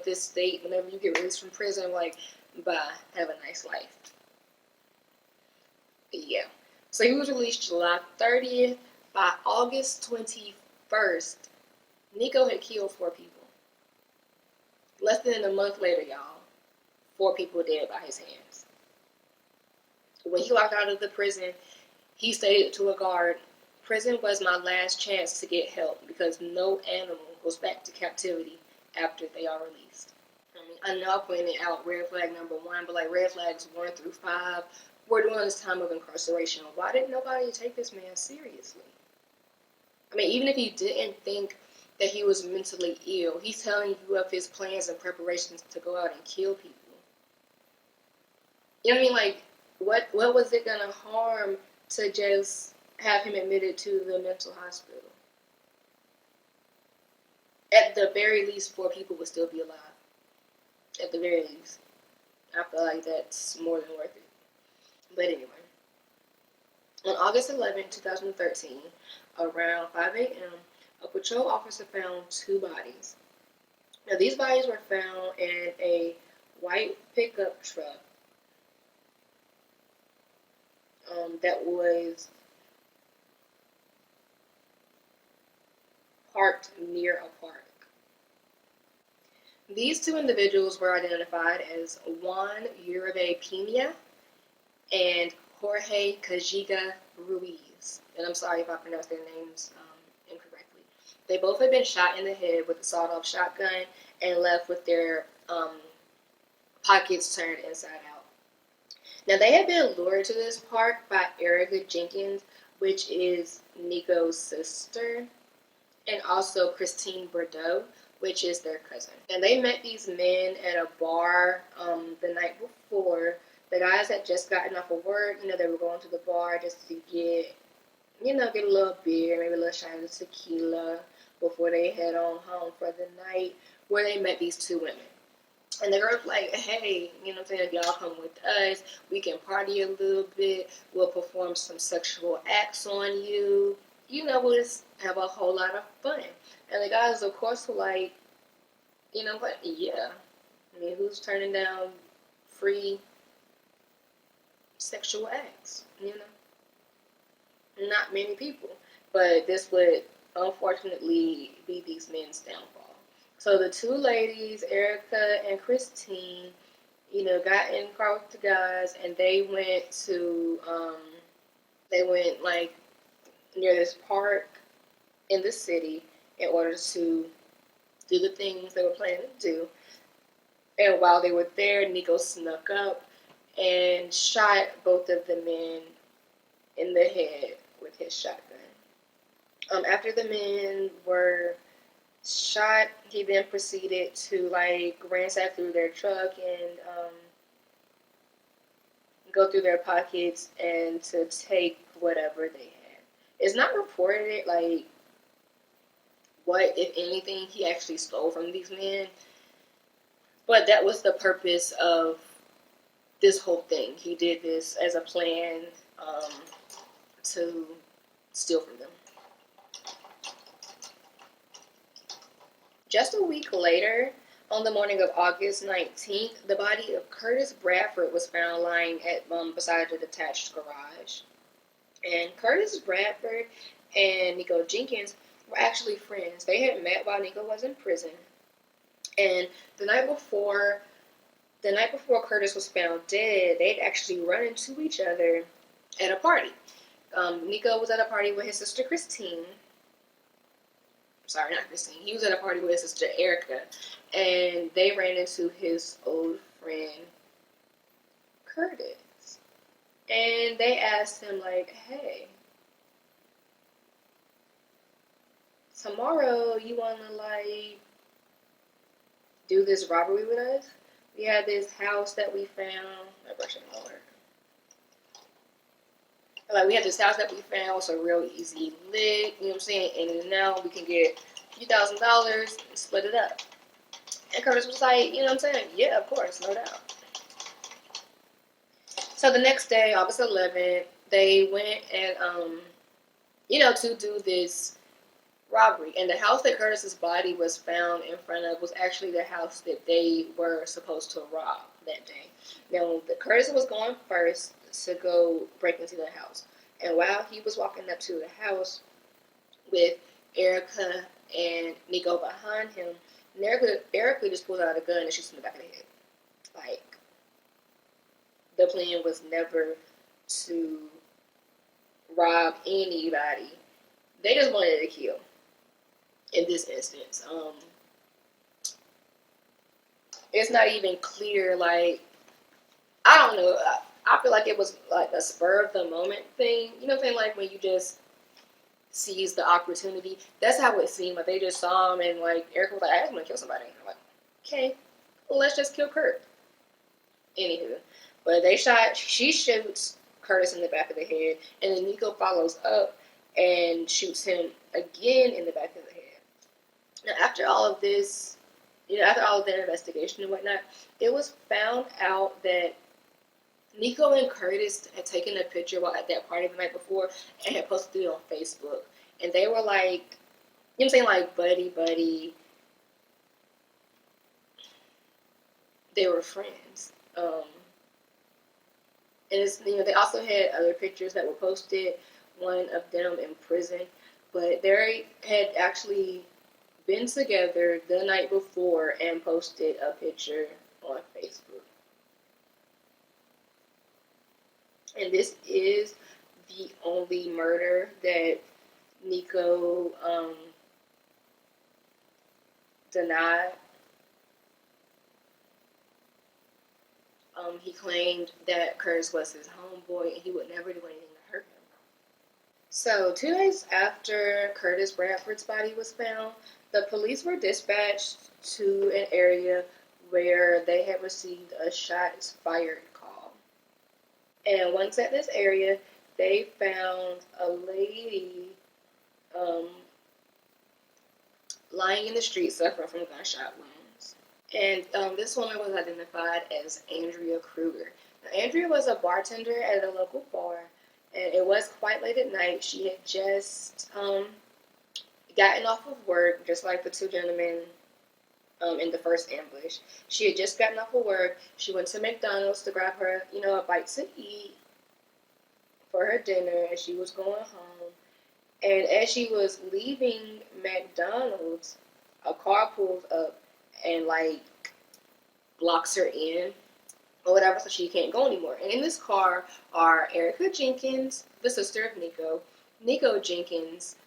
this state whenever you get released from prison. Like, bye, have a nice life. Yeah. So he was released July 30th. By August 21st, Nikko had killed 4 people. Less than a month later, y'all, 4 people dead by his hands. When he walked out of the prison, he stated to a guard, "Prison was my last chance to get help because no animal goes back to captivity after they are released." I know I pointed out red flag number 1, but like red flags 1 through 5 were during this time of incarceration. Why didn't nobody take this man seriously? I mean, even if you didn't think that he was mentally ill, he's telling you of his plans and preparations to go out and kill people. You know what I mean? Like, what was it gonna harm to just have him admitted to the mental hospital? At the very least, 4 people would still be alive. At the very least. I feel like that's more than worth it. But anyway. On August 11, 2013, around 5 a.m., a patrol officer found 2 bodies. Now, these bodies were found in a white pickup truck that was parked near a park. These 2 individuals were identified as Juan Uribe Pena and Jorge Cajiga Ruiz. And I'm sorry if I pronounced their names incorrectly. They both had been shot in the head with a sawed-off shotgun and left with their pockets turned inside out. Now, they had been lured to this park by Nikko Jenkins, which is Nikko's sister, and also Christine Bordeaux, which is their cousin. And they met these men at a bar the night before. The guys had just gotten off of work. You know, they were going to the bar just to get a little beer, maybe a little shot of tequila before they head on home for the night, where they met these 2 women. And the girl's like, "Hey, you know what I'm saying, if y'all come with us, we can party a little bit, we'll perform some sexual acts on you, we'll just have a whole lot of fun." And the guys, of course, were like, "You know what, yeah. I mean, who's turning down free sexual acts, Not many people." But this would unfortunately be these men's downfall. So the 2 ladies, Erica and Christine, got in the car with the guys, and they went like near this park in the city in order to do the things they were planning to do. And while they were there, Nikko snuck up and shot both of the men in the head with his shotgun. After the men were shot, he then proceeded to ransack through their truck and go through their pockets and to take whatever they had. It's not reported what, if anything, he actually stole from these men, but that was the purpose of this whole thing. He did this as a plan to steal from them. Just a week later, on the morning of August 19th, the body of Curtis Bradford was found lying beside a detached garage. And Curtis Bradford and Nikko Jenkins were actually friends. They had met while Nikko was in prison. And the night before Curtis was found dead, they'd actually run into each other at a party. Nikko was at a party with his sister Christine. Sorry, not Christine. He was at a party with his sister Erica, and they ran into his old friend Curtis. And they asked him, "Hey, tomorrow you want to, do this robbery with us? We had this house that we found." My brush didn't work. We had this house that we found. It's a real easy lick, you know what I'm saying? And now we can get a few $1,000s and split it up. And Curtis was like, you know what I'm saying? Yeah, of course, no doubt. So the next day, August 11th, they went and, to do this robbery. And the house that Curtis's body was found in front of was actually the house that they were supposed to rob that day. Now, Curtis was going first to go break into the house. And while he was walking up to the house with Erica and Nikko behind him, Erica just pulled out a gun and shoots him in the back of the head. The plan was never to rob anybody. They just wanted to kill. In this instance, it's not even clear. Like, I don't know. I feel like it was like a spur of the moment thing. You know what I'm saying? Like when you just seize the opportunity. That's how it seemed. Like they just saw him and like Erica was like, I just want to kill somebody. And I'm like, okay, well, let's just kill Kurt. Anywho, but she shoots Curtis in the back of the head, and then Nikko follows up and shoots him again in the back of the head. Now, after all of this, after all of that investigation and whatnot, it was found out that Nikko and Curtis had taken a picture while at that party the night before and had posted it on Facebook. And they were like, you know what I'm saying, like buddy, buddy. They were friends. And it's, they also had other pictures that were posted, one of them in prison. But they had actually been together the night before and posted a picture on Facebook. And this is the only murder that Nikko denied. He claimed that Curtis was his homeboy and he would never do anything to hurt him. So 2 days after Curtis Bradford's body was found, the police were dispatched to an area where they had received a shots fired call. And once at this area, they found a lady lying in the street suffering from gunshot wounds. And this woman was identified as Andrea Kruger. Now, Andrea was a bartender at a local bar, and it was quite late at night. She had just gotten off of work, just like the two gentlemen in the first ambush. She had just gotten off of work. She went to McDonald's to grab her, a bite to eat for her dinner, and she was going home. And as she was leaving McDonald's, a car pulls up and blocks her in or whatever, so she can't go anymore. And in this car are Erica Jenkins, the sister of Nikko Jenkins,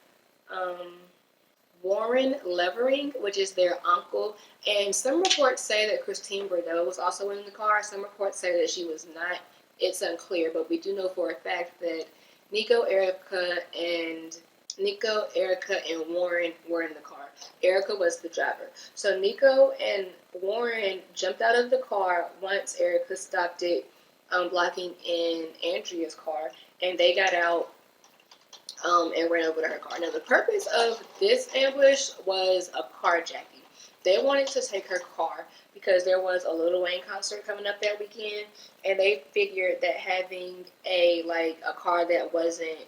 Warren Levering, which is their uncle, and some reports say that Christine Bordeaux was also in the car. Some reports say that she was not. It's unclear, but we do know for a fact that Nikko, Erica, and Warren were in the car. Erica was the driver. So Nikko and Warren jumped out of the car once Erica stopped it, blocking in Andrea's car, and they got out and ran over to her car. Now, the purpose of this ambush was a carjacking. They wanted to take her car because there was a Lil Wayne concert coming up that weekend, and they figured that having a car that wasn't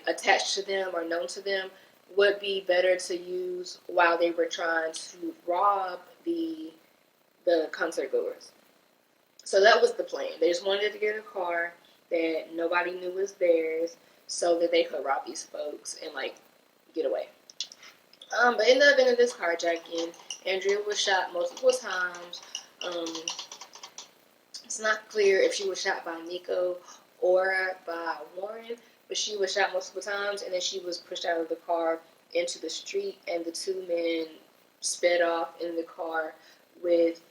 attached to them or known to them would be better to use while they were trying to rob the concert goers. So that was the plan. They just wanted to get a car that nobody knew was theirs so that they could rob these folks and get away. But in the event of this carjacking, Andrea was shot multiple times. It's not clear if she was shot by Nikko or by Warren, but she was shot multiple times, and then she was pushed out of the car into the street, and the two men sped off in the car with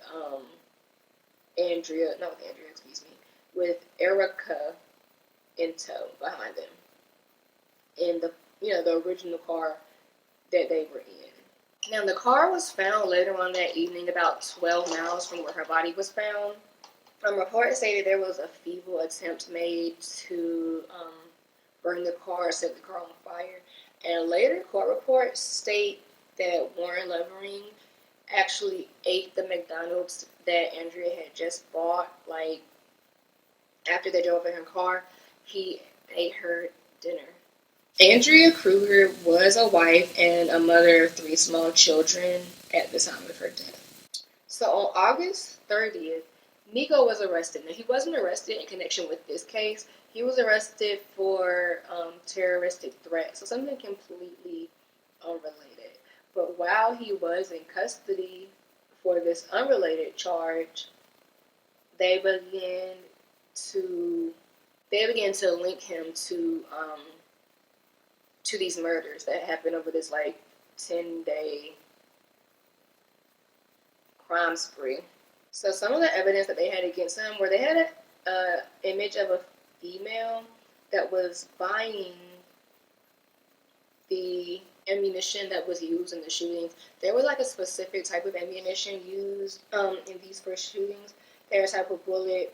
with Erica in tow behind them in the original car that they were in. Now, the car was found later on that evening, about 12 miles from where her body was found. Reports stated there was a feeble attempt made to burn the car, set the car on fire. And later court reports state that Warren Levering actually ate the McDonald's that Andrea had just bought. After they drove in her car, he ate her dinner. Andrea Kruger was a wife and a mother of 3 small children at the time of her death. So on August 30th, Nikko was arrested. Now, he wasn't arrested in connection with this case. He was arrested for terroristic threat, so something completely unrelated. But while he was in custody for this unrelated charge, they began they began to link him to these murders that happened over this like 10-day crime spree. So some of the evidence that they had against him, where they had an image of a female that was buying the ammunition that was used in the shootings. There was like a specific type of ammunition used in these first shootings. There's a type of bullet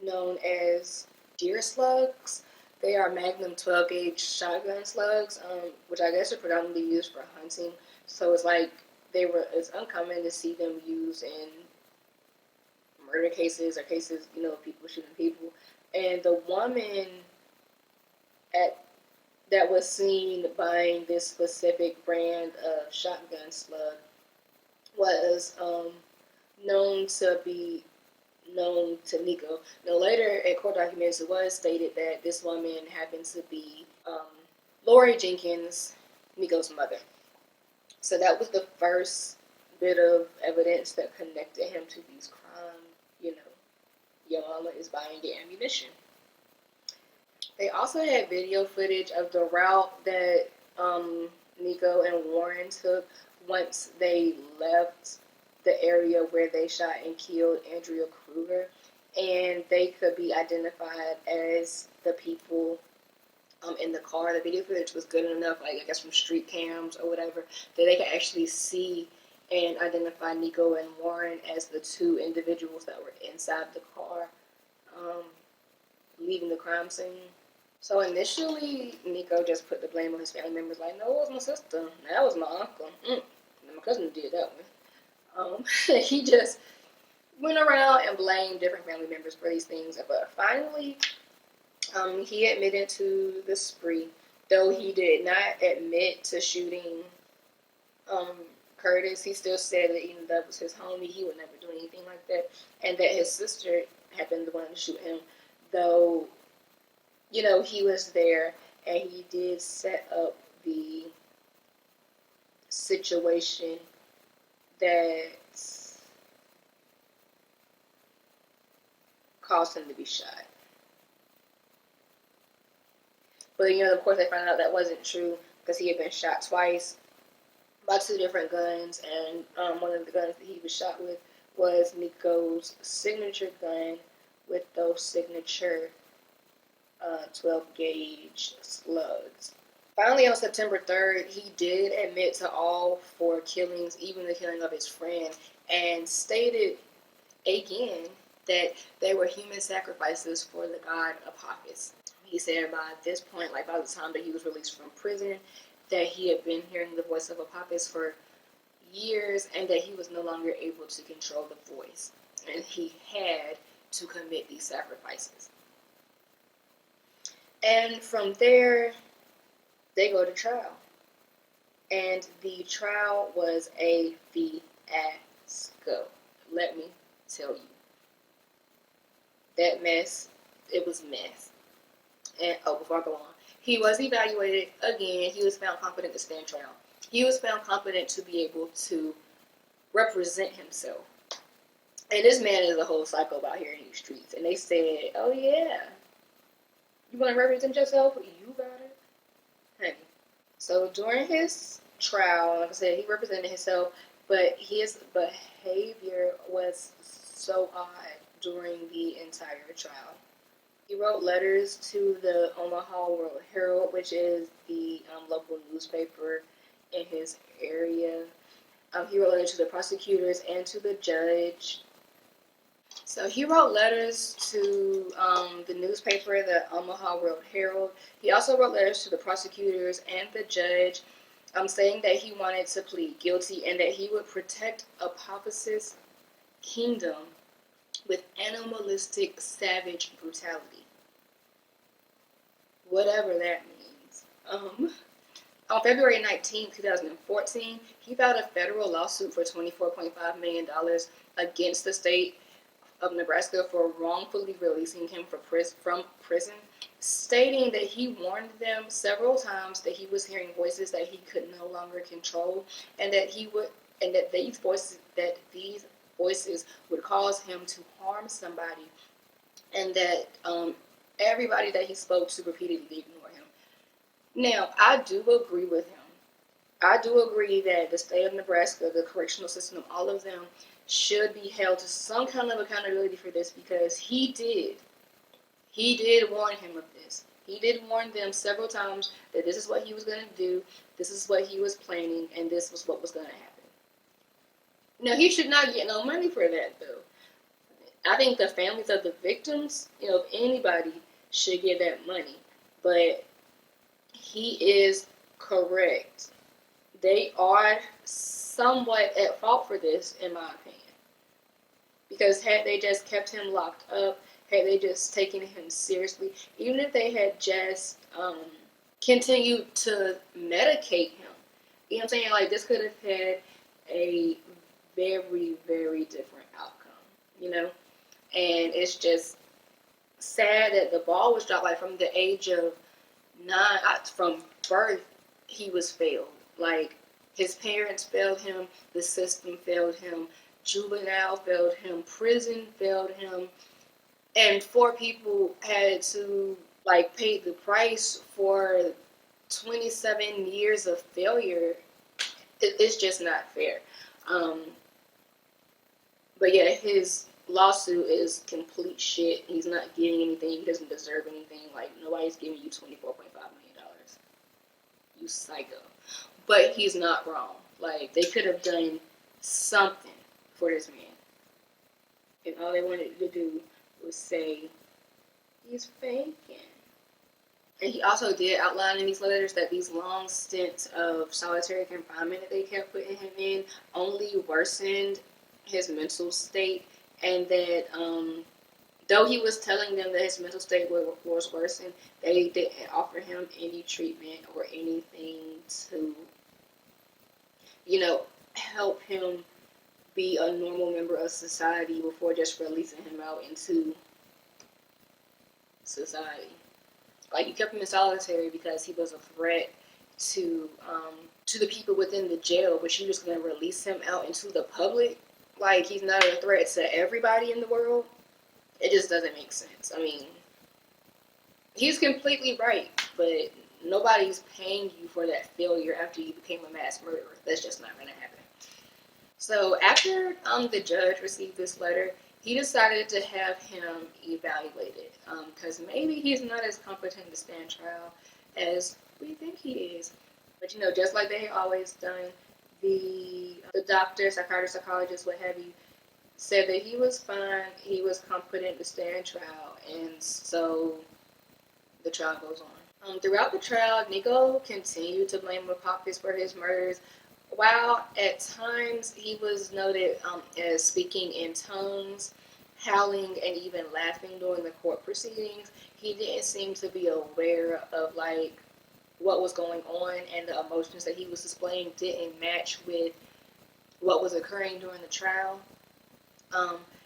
known as deer slugs. They are Magnum 12 gauge shotgun slugs, which I guess are predominantly used for hunting. So it's like it's uncommon to see them used in murder cases or cases, people shooting people. And the woman that was seen buying this specific brand of shotgun slug was known to Nikko. Now later in court documents it was stated that this woman happened to be Lori Jenkins, Nikko's mother. So that was the first bit of evidence that connected him to these crimes. Your mama is buying the ammunition. They also had video footage of the route that Nikko and Warren took once they left the area where they shot and killed Andrea Kruger, and they could be identified as the people in the car. The video footage was good enough, like I guess from street cams or whatever, that they could actually see and identify Nikko and Warren as the two individuals that were inside the car leaving the crime scene. So initially, Nikko just put the blame on his family members, like, no, it was my sister, that was my uncle, my cousin did that one. He just went around and blamed different family members for these things, but finally, he admitted to the spree, though he did not admit to shooting Curtis. He still said that even though that was his homie, he would never do anything like that, and that his sister had been the one to shoot him, though, he was there, and he did set up the situation that caused him to be shot. But, of course, they found out that wasn't true because he had been shot twice by two different guns, and one of the guns that he was shot with was Nikko's signature gun with those signature 12 gauge slugs. Finally, on September 3rd, he did admit to all 4 killings, even the killing of his friend, and stated again that they were human sacrifices for the god Apophis. He said by this point, like by the time that he was released from prison, that he had been hearing the voice of Apophis for years and that he was no longer able to control the voice. And he had to commit these sacrifices. And from there, they go to trial. And the trial was a fiasco. Let me tell you. That mess, it was mess. And, before I go on, he was evaluated again. He was found competent to stand trial. He was found competent to be able to represent himself. And this man is a whole psycho out here in these streets. And they said, oh yeah, you want to represent yourself? You got it. Honey. So during his trial, like I said, he represented himself, but his behavior was so odd during the entire trial. He wrote letters to the Omaha World Herald, which is the local newspaper in his area. He wrote letters to the prosecutors and to the judge. So he wrote letters to the newspaper, the Omaha World Herald. He also wrote letters to the prosecutors and the judge, saying that he wanted to plead guilty and that he would protect Apophis' kingdom with animalistic, savage brutality. Whatever that means. On February 19, 2014, he filed a federal lawsuit for $24.5 million against the state of Nebraska for wrongfully releasing him from prison, stating that he warned them several times that he was hearing voices that he could no longer control, and that these voices would cause him to harm somebody, and that everybody that he spoke to repeatedly ignored him. Now, I do agree with him. I do agree that the state of Nebraska, the correctional system, all of them should be held to some kind of accountability for this, because he did warn him of this. He did warn them several times that this is what he was going to do, this is what he was planning, and this was what was going to happen. Now, he should not get no money for that, though. I think the families of the victims, if anybody, should get that money. But he is correct. They are somewhat at fault for this, in my opinion. Because had they just kept him locked up, had they just taken him seriously, even if they had just continued to medicate him, you know what I'm saying? Like, this could have had a very, very different outcome. And it's just sad that the ball was dropped. Like, from the age of 9, from birth, he was failed. Like, his parents failed him, the system failed him, juvenile failed him, prison failed him, and 4 people had to, like, pay the price for 27 years of failure. It's just not fair. But yeah, his lawsuit is complete shit. He's not getting anything. He doesn't deserve anything. Like, nobody's giving you $24.5 million. You psycho. But he's not wrong. Like, they could have done something for this man. And all they wanted to do was say, he's faking. And he also did outline in these letters that these long stints of solitary confinement that they kept putting him in only worsened his mental state, and that though he was telling them that his mental state was worsened, they didn't offer him any treatment or anything to, help him be a normal member of society before just releasing him out into society. Like, you kept him in solitary because he was a threat to the people within the jail, but you're just going to release him out into the public? Like, he's not a threat to everybody in the world? It just doesn't make sense. I mean, he's completely right, but nobody's paying you for that failure after you became a mass murderer. That's just not going to happen. So after the judge received this letter, he decided to have him evaluated, because maybe he's not as competent to stand trial as we think he is. But just like they had always done, the doctor, psychiatrist, psychologist, what have you, said that he was fine, he was competent to stand trial, and so the trial goes on. Throughout the trial, Nikko continued to blame Apophis for his murders, while at times he was noted as speaking in tongues, howling, and even laughing during the court proceedings. He didn't seem to be aware of, like, what was going on, and the emotions that he was displaying didn't match with what was occurring during the trial.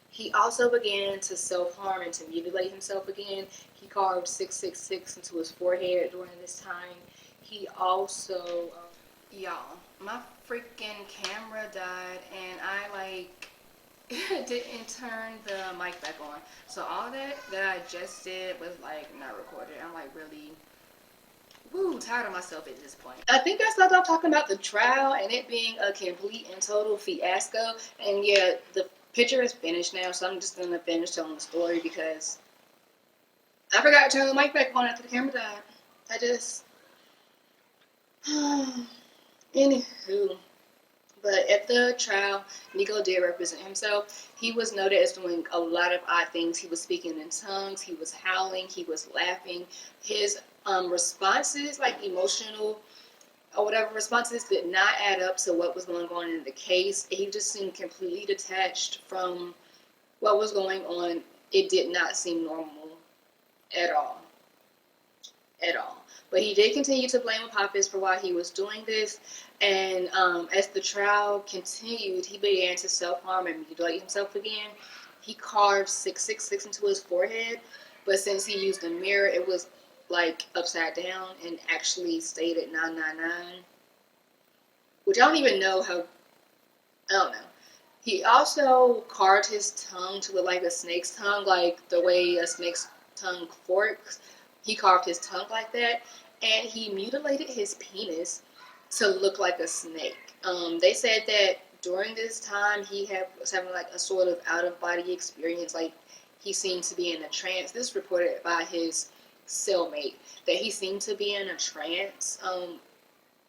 He also began to self-harm and to mutilate himself again. He carved 666 into his forehead during this time. He also, y'all, my freaking camera died, and I, didn't turn the mic back on. So all that I just did was, not recorded. I'm, really, tired of myself at this point. I think I started off talking about the trial and it being a complete and total fiasco. And yeah, the picture is finished now, so I'm just going to finish telling the story because I forgot to turn the mic back on after the camera died. I just... Anywho. But at the trial, Nikko did represent himself. He was noted as doing a lot of odd things. He was speaking in tongues, he was howling, he was laughing. His responses, emotional or whatever responses, did not add up to what was going on in the case. He just seemed completely detached from what was going on. It did not seem normal at all. At all. But he did continue to blame Apophis for why he was doing this. And as the trial continued, he began to self-harm and mutilate himself again. He carved 666 into his forehead. But since he used a mirror, it was upside down and actually stated 999. Which I don't even know how... I don't know. He also carved his tongue to look like a snake's tongue, like the way a snake's tongue forks. He carved his tongue like that, and he mutilated his penis to look like a snake. They said that during this time was having like a sort of out of body experience, like he seemed to be in a trance. This reported by his cellmate that he seemed to be in a trance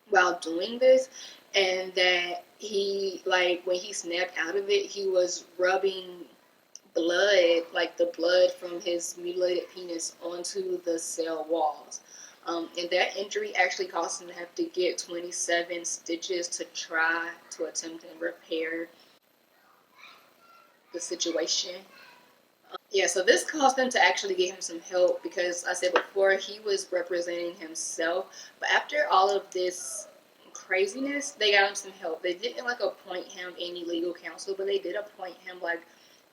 while doing this, and that he, like, when he snapped out of it, he was rubbing blood, like the blood from his mutilated penis, onto the cell walls. And that injury actually caused him to have to get 27 stitches to try to attempt and repair the situation. Yeah, so this caused them to actually get him some help because I said before he was representing himself. But after all of this craziness, they got him some help. They didn't like appoint him any legal counsel, but they did appoint him like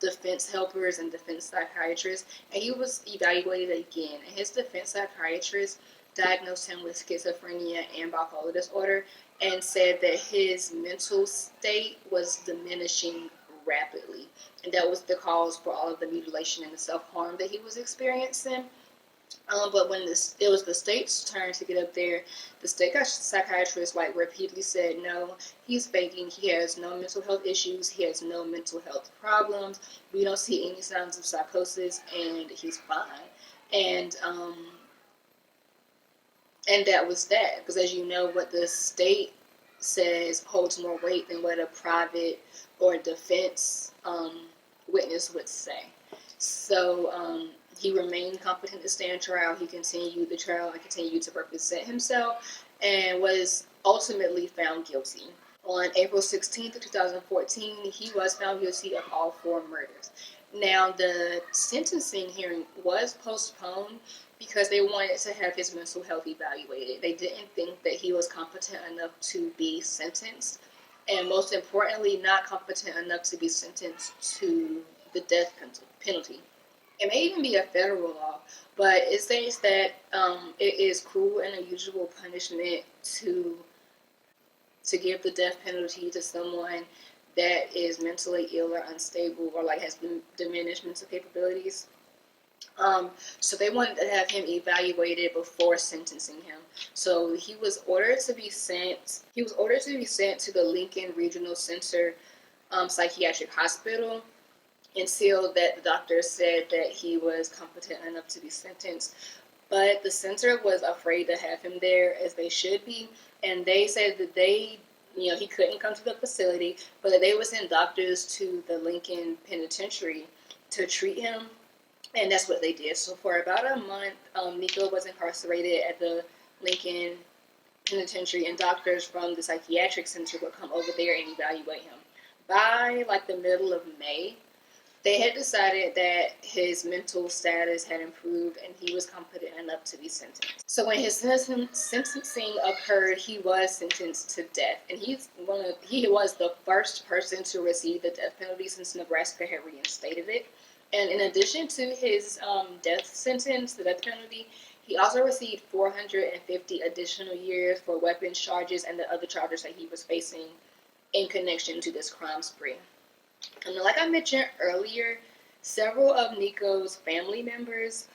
defense helpers and defense psychiatrists. And he was evaluated again. And his defense psychiatrist diagnosed him with schizophrenia and bipolar disorder and said that his mental state was diminishing rapidly, and that was the cause for all of the mutilation and the self-harm that he was experiencing. But when it was the state's turn to get up there, the state psychiatrist like repeatedly said, no, he's faking. He has no mental health issues. He has no mental health problems. We don't see any signs of psychosis, and he's fine. And and that was that. Because as you know, what the state says holds more weight than what a private or defense witness would say. So he remained competent to stand trial. He continued the trial and continued to represent himself, and was ultimately found guilty. On April 16th, 2014, he was found guilty of all 4 murders. Now, the sentencing hearing was postponed because they wanted to have his mental health evaluated. They didn't think that he was competent enough to be sentenced, and most importantly, not competent enough to be sentenced to the death penalty. It may even be a federal law, but it states that it is cruel and unusual punishment to give the death penalty to someone that is mentally ill or unstable or like has diminished mental capabilities. So they wanted to have him evaluated before sentencing him. So he was ordered to be sent. He was ordered to be sent to the Lincoln Regional Center Psychiatric Hospital until that the doctor said that he was competent enough to be sentenced. But the center was afraid to have him there, as they should be, and they said that he couldn't come to the facility, but that they would send doctors to the Lincoln Penitentiary to treat him, and that's what they did. So for about a month, Nikko was incarcerated at the Lincoln Penitentiary, and doctors from the psychiatric center would come over there and evaluate him. By like the middle of May, they had decided that his mental status had improved and he was competent enough to be sentenced. So when his sentencing occurred, he was sentenced to death, and he was the first person to receive the death penalty since Nebraska had reinstated it. And in addition to his death sentence, the death penalty, he also received 450 additional years for weapons charges and the other charges that he was facing in connection to this crime spree. And like I mentioned earlier, several of Nikko's family members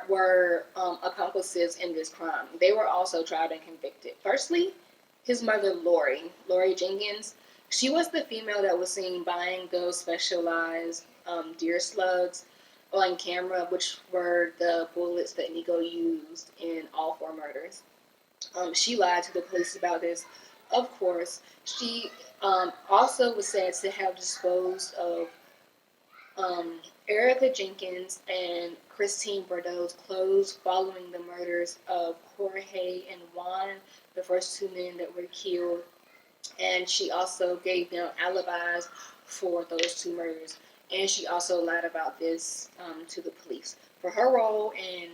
were accomplices in this crime. They were also tried and convicted. Firstly, his mother, Lori Jenkins, she was the female that was seen buying those specialized deer slugs on camera, which were the bullets that Nikko used in all 4 murders. She lied to the police about this. Of course, she also was said to have disposed of Erica Jenkins and Christine Bordeaux's clothes following the murders of Jorge and Juan, the first 2 men that were killed. And she also gave them alibis for those 2 murders. And she also lied about this to the police. For her role in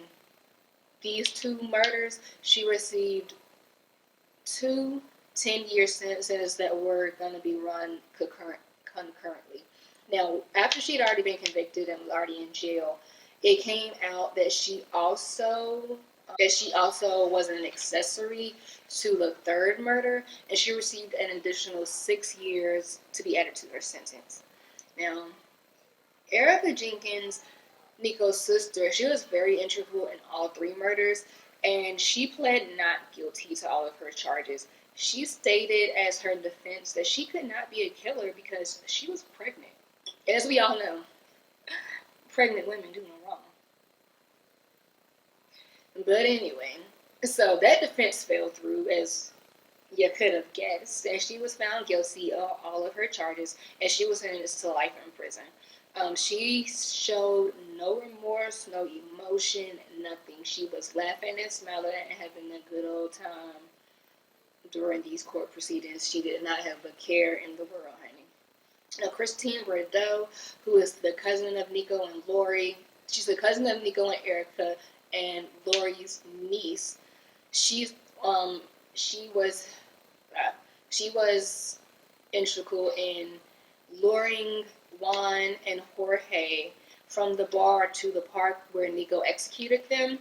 these 2 murders, she received 2 10-year sentences that were going to be run concurrently. Now, after she had already been convicted and was already in jail, it came out that she also She also was an accessory to the third murder, and she received an additional 6 years to be added to her sentence. Now, Erica Jenkins, Nikko's sister, she was very integral in all 3 murders, and she pled not guilty to all of her charges. She stated as her defense that she could not be a killer because she was pregnant. And as we all know, pregnant women do no wrong. But anyway, so that defense fell through, as you could have guessed, and she was found guilty of all of her charges, and she was sentenced to life in prison. She showed no remorse, no emotion, nothing. She was laughing and smiling and having a good old time during these court proceedings. She did not have a care in the world, honey. Now, Christine Brendell, who is the cousin of Nikko and Lori, she's the cousin of Nikko and Erica, and Lori's niece. She's she was she was integral in luring Juan and Jorge from the bar to the park where Nikko executed them.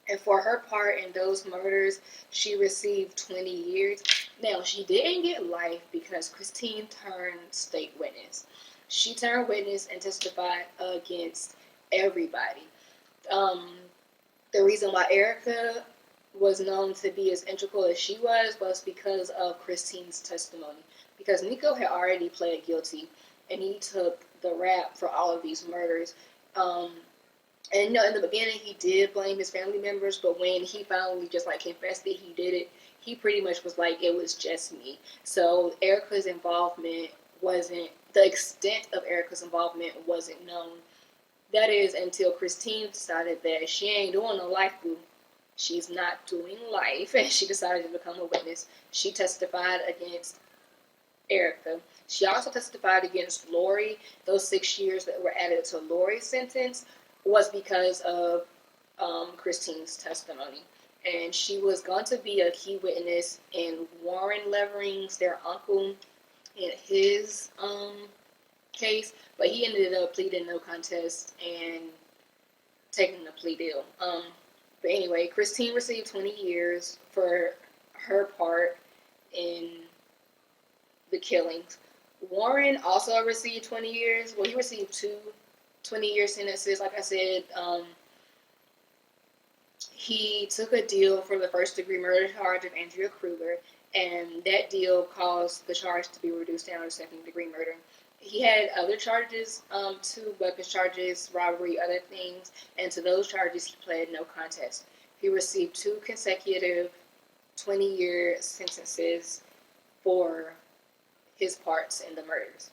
And for her part in those murders, she received 20 years. Now, she didn't get life because Christine turned state witness. She turned witness and testified against everybody. Um, the reason why Erica was known to be as integral as she was because of Christine's testimony. Because Nikko had already pled guilty, and he took the rap for all of these murders. And in the beginning, he did blame his family members, but when he finally just like confessed that he did it, he pretty much was like, it was just me. So Erica's involvement wasn't, the extent of Erica's involvement wasn't known. That is until Christine decided that she ain't doing no life, boo. She's not doing life, and she decided to become a witness. She testified against Erica. She also testified against Lori. Those 6 years that were added to Lori's sentence was because of Christine's testimony. And she was going to be a key witness in Warren Levering's, their uncle, in his case, but he ended up pleading no contest and taking the plea deal. But anyway, Christine received 20 years for her part in the killings. Warren also received 20 years. Well, he received 2 20-year sentences. Like I said, he took a deal for the first-degree murder charge of Andrea Kruger, and that deal caused the charge to be reduced down to second-degree murder. He had other charges, 2 weapons charges, robbery, other things, and to those charges he pled no contest. He received 2 consecutive 20-year sentences for his parts in the murders.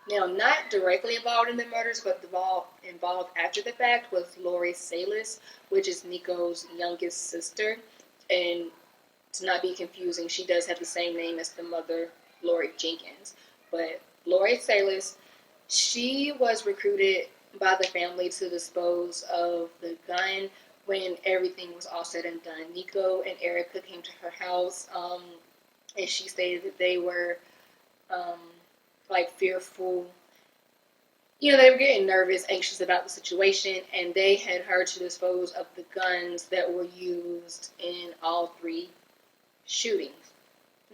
Now, not directly involved in the murders, but involved after the fact was Lori Salas, which is Nikko's youngest sister. And to not be confusing, she does have the same name as the mother, Lori Jenkins. But Lori Salas, she was recruited by the family to dispose of the gun when everything was all said and done. Nikko and Erica came to her house, and she stated that they were fearful. They were getting nervous, anxious about the situation, and they had her to dispose of the guns that were used in all 3 shootings.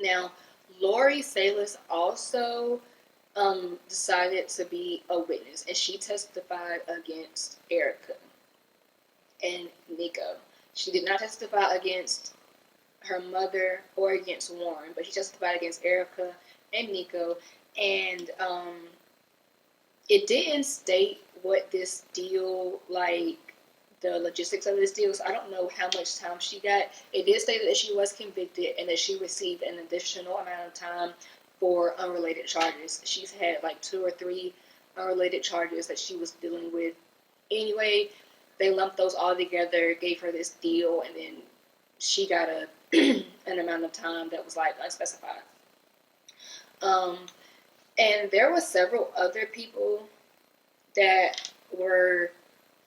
Now, Lori Salas also decided to be a witness, and she testified against Erica and Nikko. She did not testify against her mother or against Warren, but she testified against Erica and Nikko, and it didn't state what this deal, the logistics of this deal, so I don't know how much time she got. It did state that she was convicted and that she received an additional amount of time for unrelated charges. She's had 2 or 3 unrelated charges that she was dealing with. Anyway, they lumped those all together, gave her this deal, and then she got an amount of time that was unspecified. And there were several other people that were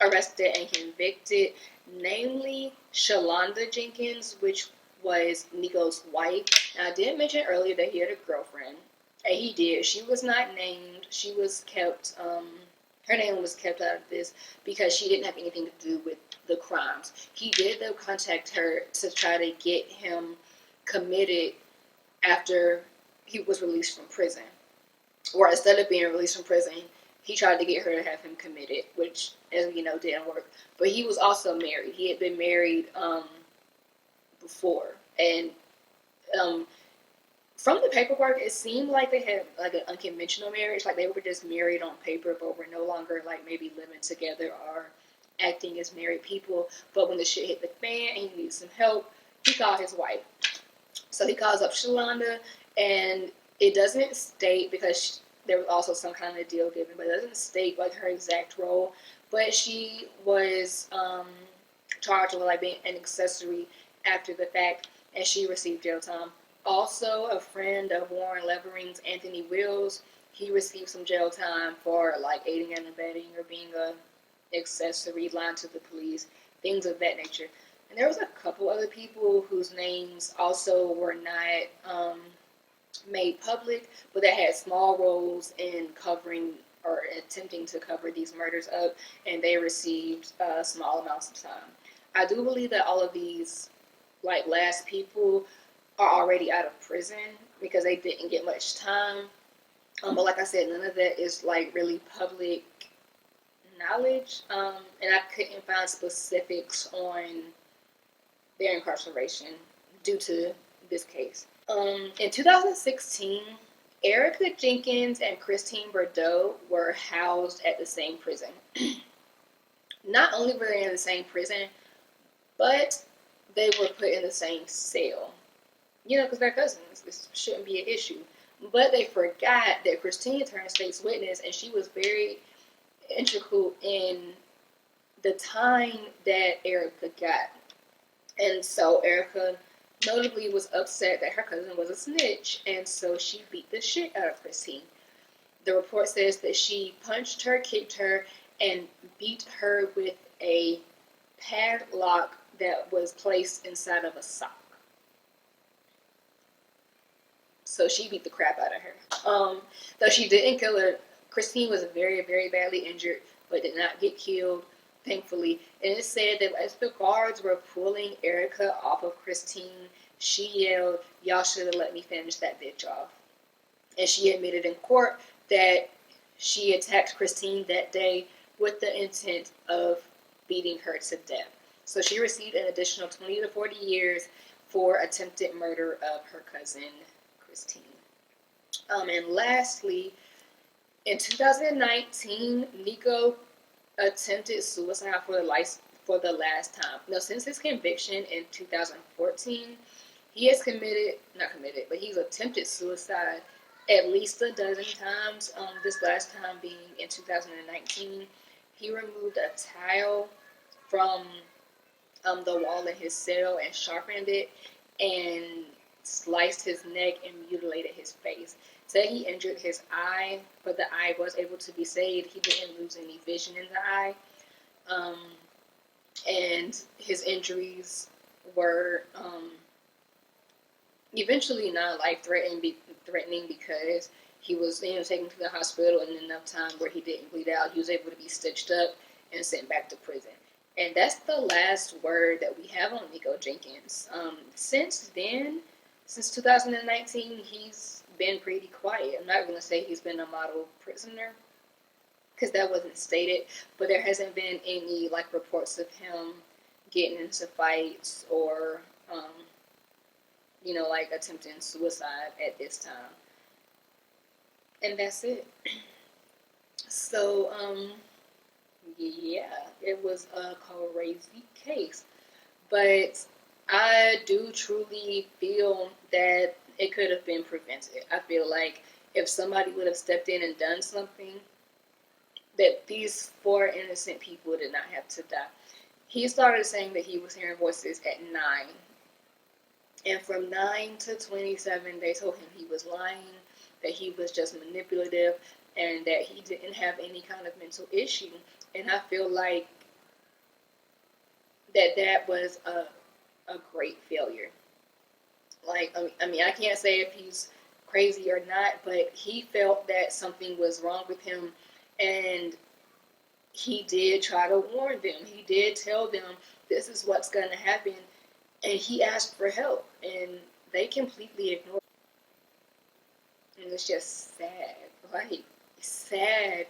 arrested and convicted, namely Shalonda Jenkins, which was Nikko's wife. Now, I did mention earlier that he had a girlfriend, and he did. She was not named. She was kept her name was kept out of this because she didn't have anything to do with the crimes. He did, though, contact her to try to get him committed after he was released from prison. Or instead of being released from prison, he tried to get her to have him committed, which, as we know, didn't work. But he was also married. He had been married before. And from the paperwork, it seemed like they had like an unconventional marriage. Like they were just married on paper, but were no longer like maybe living together or acting as married people. But when the shit hit the fan and he needed some help, he called his wife. So he calls up Shalonda, and it doesn't state, because there was also some kind of deal given, but it doesn't state like her exact role. But she was charged with like being an accessory after the fact, and she received jail time. Also, a friend of Warren Levering's, Anthony Wills, he received some jail time for like aiding and abetting or being a accessory, lying to the police, things of that nature. And there was a couple other people whose names also were not made public, but that had small roles in covering or attempting to cover these murders up, and they received small amounts of time. I do believe that all of these like last people are already out of prison because they didn't get much time. But like I said, none of that is like really public knowledge, and I couldn't find specifics on their incarceration due to this case. In 2016, Erica Jenkins and Christine Bordeaux were housed at the same prison. Not only were they in the same prison, but they were put in the same cell. You know, because they're cousins. This shouldn't be an issue. But they forgot that Christine turned state's witness, and she was very integral in the time that Erica got. And so Erica notably was upset that her cousin was a snitch, and so she beat the shit out of Christine. The report says that she punched her, kicked her, and beat her with a padlock that was placed inside of a sock. So she beat the crap out of her. Though she didn't kill her, Christine was very, very badly injured, but did not get killed, thankfully. And it said that as the guards were pulling Erica off of Christine, she yelled, "Y'all should have let me finish that bitch off." And she admitted in court that she attacked Christine that day with the intent of beating her to death. So she received an additional 20 to 40 years for attempted murder of her cousin, Christine. And lastly, in 2019, Nikko attempted suicide for the last time. Now, since his conviction in 2014, he has he's attempted suicide at least a dozen times. This last time being in 2019, he removed a tile from the wall in his cell and sharpened it and sliced his neck and mutilated his face. Said he injured his eye, but the eye was able to be saved. He didn't lose any vision in the eye. And his injuries were eventually not life-threatening because he was taken to the hospital in enough time where he didn't bleed out. He was able to be stitched up and sent back to prison. And that's the last word that we have on Nikko Jenkins. Since then, since 2019, he's been pretty quiet. I'm not going to say he's been a model prisoner because that wasn't stated, but there hasn't been any like reports of him getting into fights or like attempting suicide at this time. And that's it. So yeah, it was a crazy case, but I do truly feel that it could have been prevented. I feel like if somebody would have stepped in and done something, that these 4 innocent people did not have to die. He started saying that he was hearing voices at 9. And from 9 to 27, they told him he was lying, that he was just manipulative, and that he didn't have any kind of mental issue. And I feel like that was a great failure. Like, I mean, I can't say if he's crazy or not, but he felt that something was wrong with him, and he did try to warn them. He did tell them this is what's going to happen, and he asked for help, and they completely ignored it. And it's just sad, like sad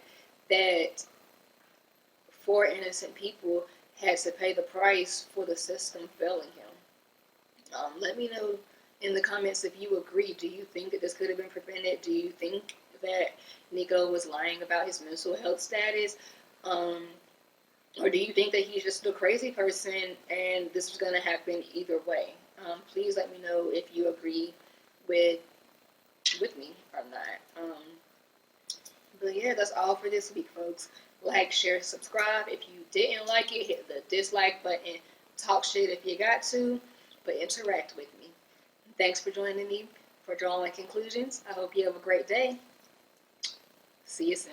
that four innocent people had to pay the price for the system failing him. Let me know in the comments if you agree. Do you think that this could have been prevented? Do you think that Nikko was lying about his mental health status? Or do you think that he's just a crazy person and this was going to happen either way? Please let me know if you agree with me or not. But yeah, that's all for this week, folks. Like, share, subscribe. If you didn't like it, hit the dislike button. Talk shit if you got to, but interact with me. Thanks for joining me for Drawing Conclusions. I hope you have a great day. See you soon.